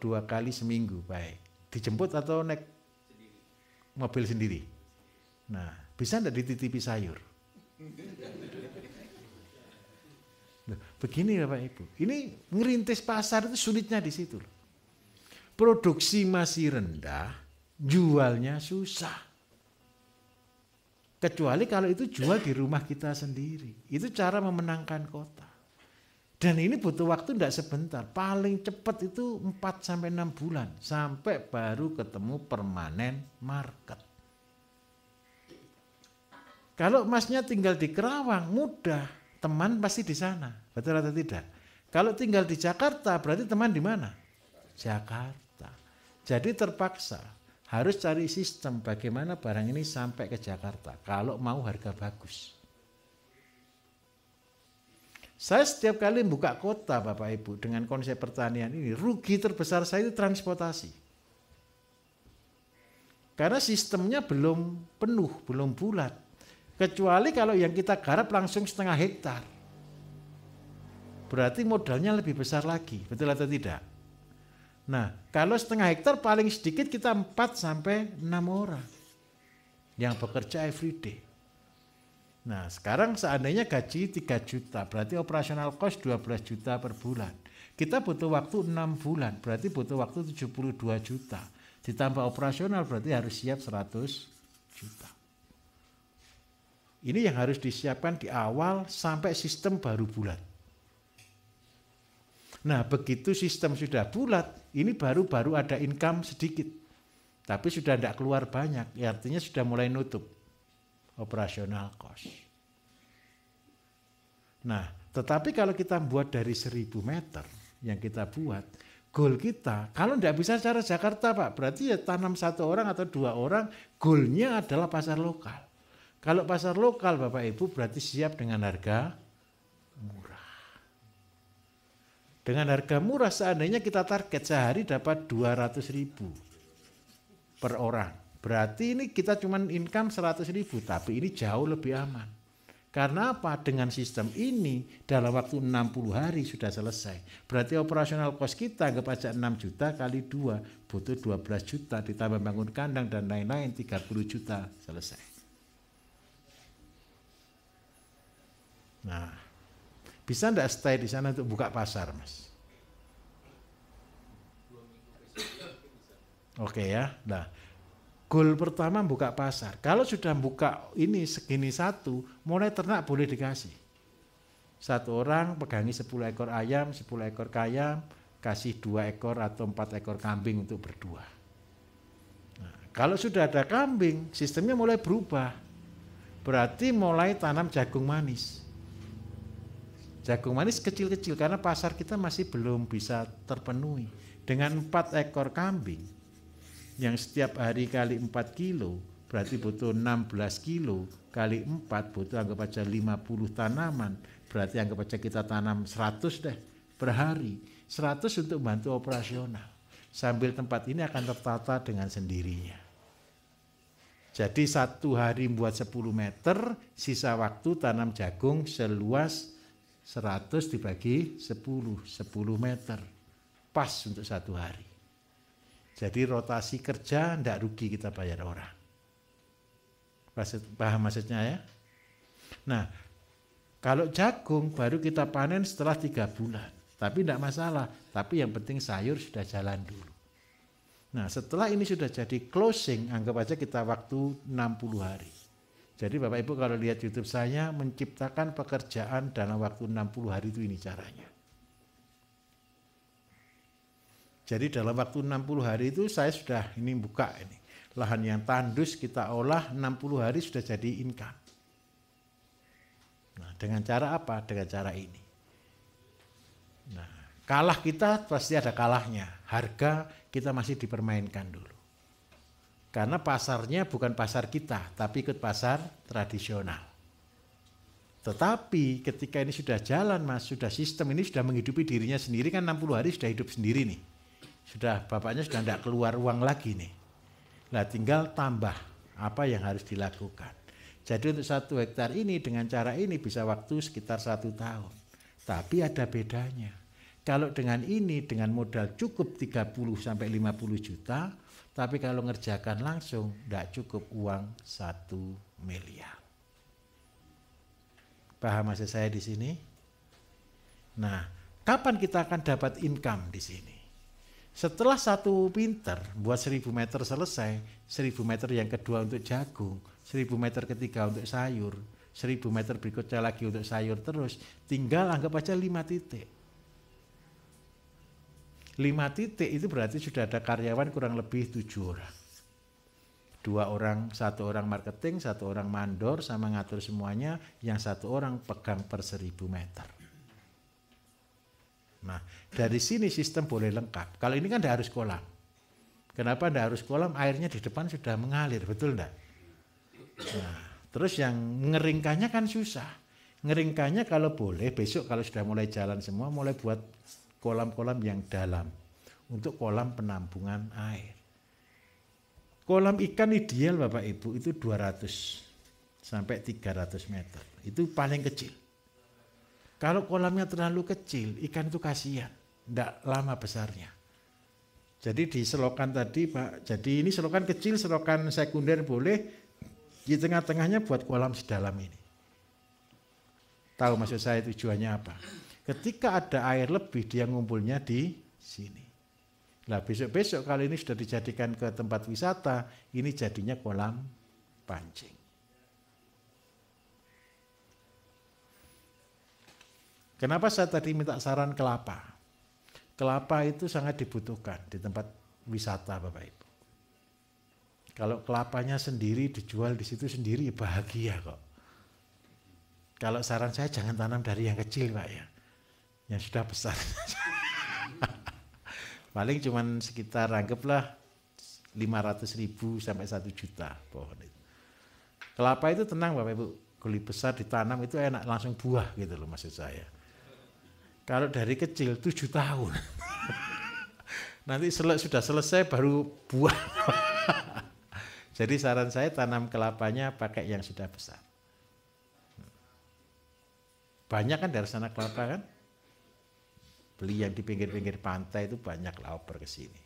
2 kali seminggu, baik. Dijemput atau naik mobil sendiri? Nah, bisa enggak dititipi sayur? Begini Bapak Ibu, ini ngerintis pasar itu sulitnya di situ. Produksi masih rendah, jualnya susah. Kecuali kalau itu jual di rumah kita sendiri. Itu cara memenangkan kota. Dan ini butuh waktu tidak sebentar. Paling cepat itu 4-6 bulan. Sampai baru ketemu permanen market. Kalau masnya tinggal di Kerawang, mudah. Teman pasti di sana. Betul atau tidak? Kalau tinggal di Jakarta, berarti teman di mana? Jakarta. Jadi terpaksa harus cari sistem bagaimana barang ini sampai ke Jakarta. Kalau mau harga bagus. Saya setiap kali buka kota Bapak Ibu dengan konsep pertanian ini, rugi terbesar saya itu transportasi. Karena sistemnya belum penuh, belum bulat. Kecuali kalau yang kita garap langsung 1/2 hektar. Berarti modalnya lebih besar lagi, betul atau tidak? Nah, kalau 1/2 hektar paling sedikit kita 4-6 orang yang bekerja everyday. Nah, sekarang seandainya gaji 3 juta, berarti operasional cost 12 juta per bulan. Kita butuh waktu 6 bulan, berarti butuh waktu 72 juta. Ditambah operasional berarti harus siap 100 juta. Ini yang harus disiapkan di awal sampai sistem baru bulat. Nah, begitu sistem sudah bulat, ini baru ada income sedikit. Tapi sudah tidak keluar banyak, ya artinya sudah mulai nutup operasional cost. Nah, tetapi kalau kita buat dari 1000 meter yang kita buat, goal kita, kalau tidak bisa secara Jakarta Pak, berarti ya tanam 1 orang atau 2 orang, goalnya adalah pasar lokal. Kalau pasar lokal Bapak Ibu berarti siap dengan harga murah. Dengan harga murah seandainya kita target sehari dapat 200.000 per orang. Berarti ini kita cuma income 100.000, tapi ini jauh lebih aman. Karena apa? Dengan sistem ini dalam waktu 60 hari sudah selesai. Berarti operasional cost kita anggap aja 6 juta kali 2, butuh 12 juta ditambah bangun kandang dan lain-lain 30 juta selesai. Nah, bisa enggak stay di sana untuk buka pasar, Mas? Oke ya. Nah, goal pertama buka pasar. Kalau sudah buka ini segini satu, mulai ternak boleh dikasih. Satu orang pegangi 10 ekor ayam, 10 ekor ayam, kasih 2 ekor atau 4 ekor kambing untuk berdua. Nah, kalau sudah ada kambing, sistemnya mulai berubah. Berarti mulai tanam jagung manis. Jagung manis kecil-kecil karena pasar kita masih belum bisa terpenuhi. Dengan 4 ekor kambing yang setiap hari kali 4 kilo, berarti butuh 16 kilo, kali 4 butuh anggap aja 50 tanaman, berarti anggap aja kita tanam 100 deh per hari. 100 untuk bantu operasional. Sambil tempat ini akan tertata dengan sendirinya. Jadi satu hari buat 10 meter, sisa waktu tanam jagung seluas 100 dibagi 10 meter. Pas untuk satu hari. Jadi rotasi kerja tidak rugi kita bayar orang. Paham maksudnya ya? Nah, kalau jagung baru kita panen setelah 3 bulan. Tapi tidak masalah. Tapi yang penting sayur sudah jalan dulu. Nah, setelah ini sudah jadi closing, anggap aja kita waktu 60 hari. Jadi Bapak Ibu kalau lihat YouTube saya, menciptakan pekerjaan dalam waktu 60 hari itu ini caranya. Jadi dalam waktu 60 hari itu saya sudah ini buka ini. Lahan yang tandus kita olah 60 hari sudah jadi income. Nah, dengan cara apa? Dengan cara ini. Nah, kalah kita pasti ada kalahnya. Harga kita masih dipermainkan dulu. Karena pasarnya bukan pasar kita, tapi ikut pasar tradisional. Tetapi ketika ini sudah jalan Mas, sudah sistem ini sudah menghidupi dirinya sendiri kan 60 hari sudah hidup sendiri nih. Sudah bapaknya sudah tidak keluar uang lagi nih. Nah tinggal tambah apa yang harus dilakukan. Jadi untuk 1 hektar ini dengan cara ini bisa waktu sekitar 1 tahun. Tapi ada bedanya. Kalau dengan ini dengan modal cukup 30 sampai 50 juta, tapi kalau ngerjakan langsung tidak cukup uang 1 miliar. Paham maksud saya di sini? Nah, kapan kita akan dapat income di sini? Setelah 1 pinter buat 1000 meter selesai, 1000 meter yang kedua untuk jagung, 1000 meter ketiga untuk sayur, 1000 meter berikutnya lagi untuk sayur terus, tinggal anggap aja 5 titik. 5 titik itu berarti sudah ada karyawan kurang lebih 7 orang. 2 orang, 1 orang marketing, 1 orang mandor sama ngatur semuanya, yang 1 orang pegang per 1000 meter. Nah, dari sini sistem boleh lengkap. Kalau ini kan tidak harus kolam. Kenapa tidak harus kolam? Airnya di depan sudah mengalir, betul enggak? Nah, terus yang ngeringkannya kan susah. Ngeringkannya kalau boleh, besok kalau sudah mulai jalan semua, mulai buat kolam-kolam yang dalam. Untuk kolam penampungan air. Kolam ikan ideal Bapak Ibu itu 200 sampai 300 meter. Itu paling kecil. Kalau kolamnya terlalu kecil, ikan itu kasihan, tidak lama besarnya. Jadi di selokan tadi Pak, jadi ini selokan kecil, selokan sekunder boleh, di tengah-tengahnya buat kolam sedalam ini. Tahu maksud saya tujuannya apa? Ketika ada air lebih, dia ngumpulnya di sini. Nah besok-besok kalau ini sudah dijadikan ke tempat wisata, ini jadinya kolam pancing. Kenapa saya tadi minta saran kelapa? Kelapa itu sangat dibutuhkan di tempat wisata Bapak Ibu. Kalau kelapanya sendiri dijual di situ sendiri bahagia kok. Kalau saran saya jangan tanam dari yang kecil Pak ya. Yang sudah besar. Paling cuman sekitar anggaplah 500.000 sampai 1 juta pohon itu. Kelapa itu tenang Bapak Ibu. Kuli besar ditanam itu enak langsung buah gitu loh maksud saya. Kalau dari kecil 7 tahun. Nanti sudah selesai baru buah. Jadi saran saya tanam kelapanya pakai yang sudah besar. Banyak kan dari sana kelapa kan? Beli yang di pinggir-pinggir pantai itu banyak lauper ke sini.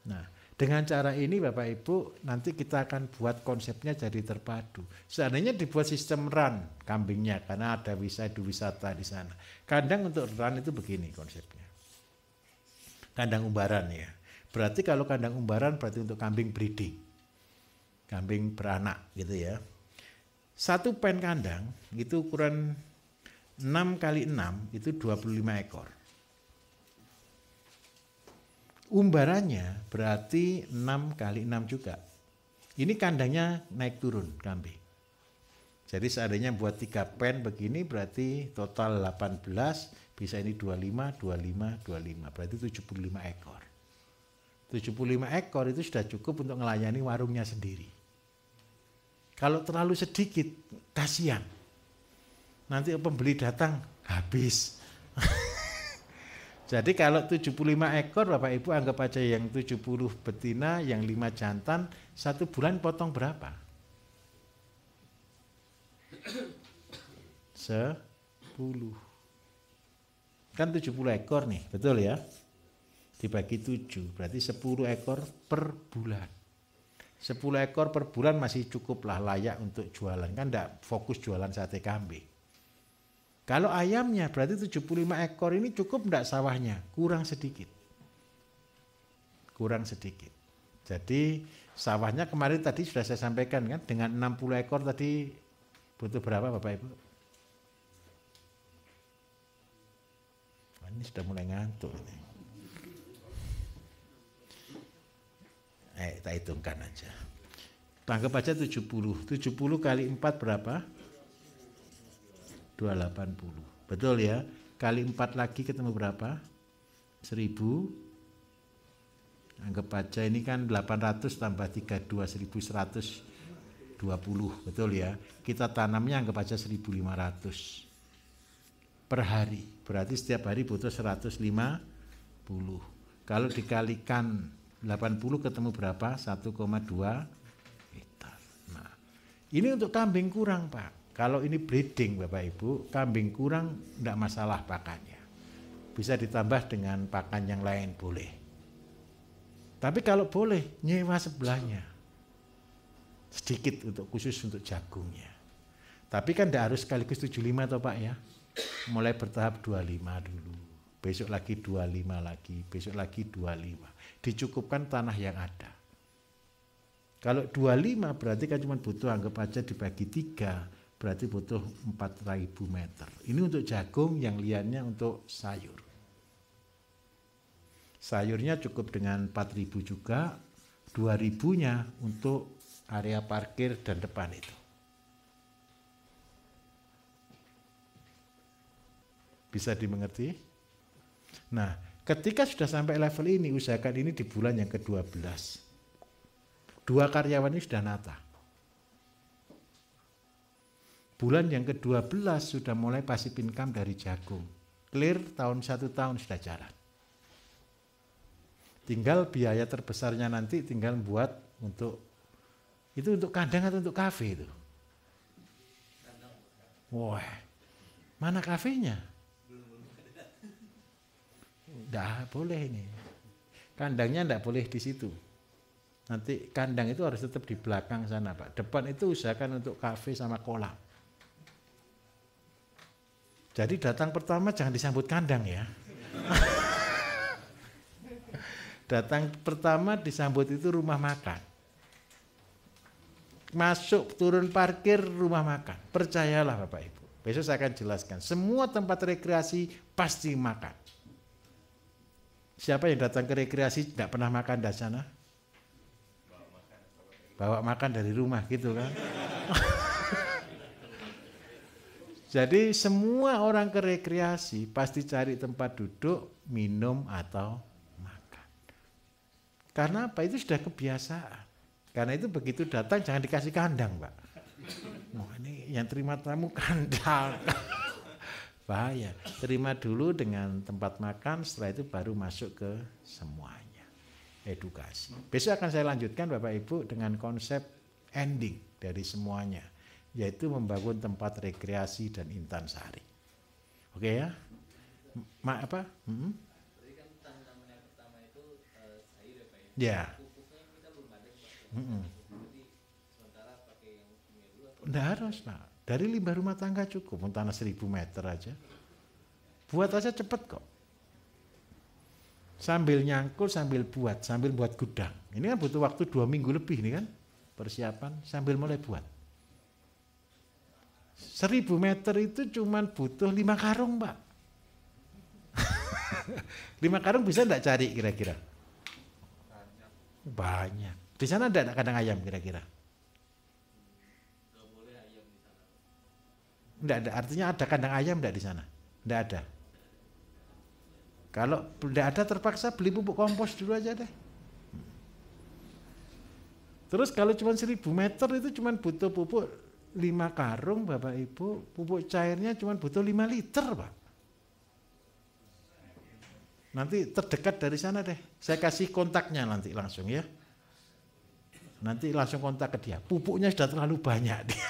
Nah, dengan cara ini Bapak Ibu nanti kita akan buat konsepnya jadi terpadu. Seandainya dibuat sistem run kambingnya karena ada wisata di sana. Kandang untuk run itu begini konsepnya. Kandang umbaran ya. Berarti kalau kandang umbaran berarti untuk kambing breeding, kambing beranak gitu ya. Satu pen kandang itu ukuran 6 kali 6 itu 25 ekor. Umbarannya berarti 6 kali 6 juga. Ini kandangnya naik turun kambing. Jadi seandainya buat 3 pen begini berarti total 18, bisa ini 25, 25, 25. Berarti 75 ekor. 75 ekor itu sudah cukup untuk melayani warungnya sendiri. Kalau terlalu sedikit, kasihan. Nanti pembeli datang, habis. Jadi kalau 75 ekor Bapak Ibu anggap aja yang 70 betina, yang 5 jantan, 1 bulan potong berapa? 10. Kan 70 ekor nih, betul ya? Dibagi 7, berarti 10 ekor per bulan. 10 ekor per bulan masih cukup lah layak untuk jualan. Kan enggak fokus jualan sate kambing. Kalau ayamnya berarti 75 ekor ini cukup enggak sawahnya? Kurang sedikit. Kurang sedikit. Jadi sawahnya kemarin tadi sudah saya sampaikan kan, dengan 60 ekor tadi butuh berapa Bapak Ibu? Ini sudah mulai ngantuk ini. Kita hitungkan aja. Anggap aja 70. 70 kali 4 berapa? 280. Betul ya? Kali 4 lagi ketemu berapa? 1000. Anggap aja ini kan 800 tambah 32 1120. Betul ya? Kita tanamnya anggap aja 1500 per hari. Berarti setiap hari butuh 150. Kalau dikalikan 80 ketemu berapa? 1,2 hektar. Nah, ini untuk kambing kurang Pak. Kalau ini breeding Bapak Ibu, kambing kurang tidak masalah pakannya. Bisa ditambah dengan pakan yang lain boleh. Tapi kalau boleh, nyewa sebelahnya. Sedikit khusus untuk jagungnya. Tapi kan tidak harus sekaligus 75 toh Pak ya. Mulai bertahap 25 dulu. Besok lagi 25 lagi, besok lagi 25. Dicukupkan tanah yang ada. Kalau 25 berarti kan cuma butuh anggap aja dibagi 3. Berarti butuh 4.000 meter. Ini untuk jagung, yang liannya untuk sayur. Sayurnya cukup dengan 4.000 juga, 2.000-nya untuk area parkir dan depan itu. Bisa dimengerti? Nah, ketika sudah sampai level ini, usahakan ini di bulan yang ke-12. 2 karyawan ini sudah nata. Bulan yang ke-12 sudah mulai passive income dari jagung. Clear 1 tahun sudah jalan. Tinggal biaya terbesarnya nanti tinggal buat untuk kandang atau untuk kafe itu. Wah, mana kafenya? Nggak boleh ini. Kandangnya nggak boleh di situ. Nanti kandang itu harus tetap di belakang sana Pak. Depan itu usahakan untuk kafe sama kolam. Jadi datang pertama jangan disambut kandang ya. Datang pertama disambut itu rumah makan. Masuk turun parkir rumah makan. Percayalah Bapak Ibu. Besok saya akan jelaskan. Semua tempat rekreasi pasti makan. Siapa yang datang ke rekreasi tidak pernah makan di sana? Bawa makan dari rumah gitu kan. Jadi semua orang ke rekreasi pasti cari tempat duduk, minum atau makan. Karena apa? Itu sudah kebiasaan. Karena itu begitu datang jangan dikasih kandang Pak. Oh, ini yang terima tamu kandang. Bahaya. Terima dulu dengan tempat makan, setelah itu baru masuk ke semuanya. Edukasi. Besok akan saya lanjutkan Bapak Ibu dengan konsep ending dari semuanya, yaitu membangun tempat rekreasi dan intansari. Oke ya? Apa? Tadi kan tanaman yang pertama itu sayur ya Pak ya? Ya. Pupuknya kita belum ada Pak. Jadi sementara pakai yang kimia dulu atau? Nggak harus Pak. Dari limbah rumah tangga cukup, tanah 1000 meter aja. Buat aja cepet kok. Sambil nyangkul, sambil buat gudang. Ini kan butuh waktu 2 minggu lebih nih kan, persiapan sambil mulai buat. 1000 meter itu cuman butuh 5 karung, Pak. 5 karung bisa enggak cari kira-kira? Banyak. Di sana ada kandang ayam kira-kira? Enggak ada, artinya ada kandang ayam enggak di sana? Enggak ada. Kalau enggak ada terpaksa beli pupuk kompos dulu aja deh. Terus kalau cuma 1000 meter itu cuma butuh pupuk 5 karung Bapak Ibu, pupuk cairnya cuma butuh 5 liter Pak. Nanti terdekat dari sana deh, saya kasih kontaknya nanti langsung ya. Nanti langsung kontak ke dia, pupuknya sudah terlalu banyak dia.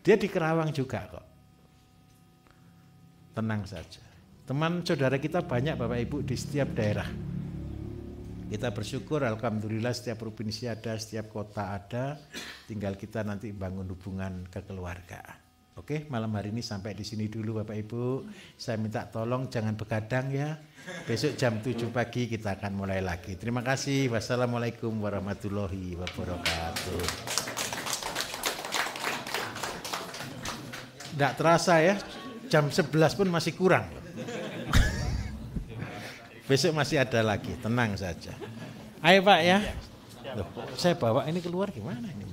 Dia di Kerawang juga kok. Tenang saja. Teman saudara kita banyak Bapak Ibu di setiap daerah. Kita bersyukur alhamdulillah setiap provinsi ada, setiap kota ada. Tinggal kita nanti bangun hubungan kekeluargaan. Oke, malam hari ini sampai di sini dulu Bapak Ibu. Saya minta tolong jangan begadang ya. Besok jam 7 pagi kita akan mulai lagi. Terima kasih. Wassalamualaikum warahmatullahi wabarakatuh. Tidak terasa ya, jam 11 pun masih kurang. Besok masih ada lagi, tenang saja. Ayo Pak ya. Loh, saya bawa ini keluar gimana ini?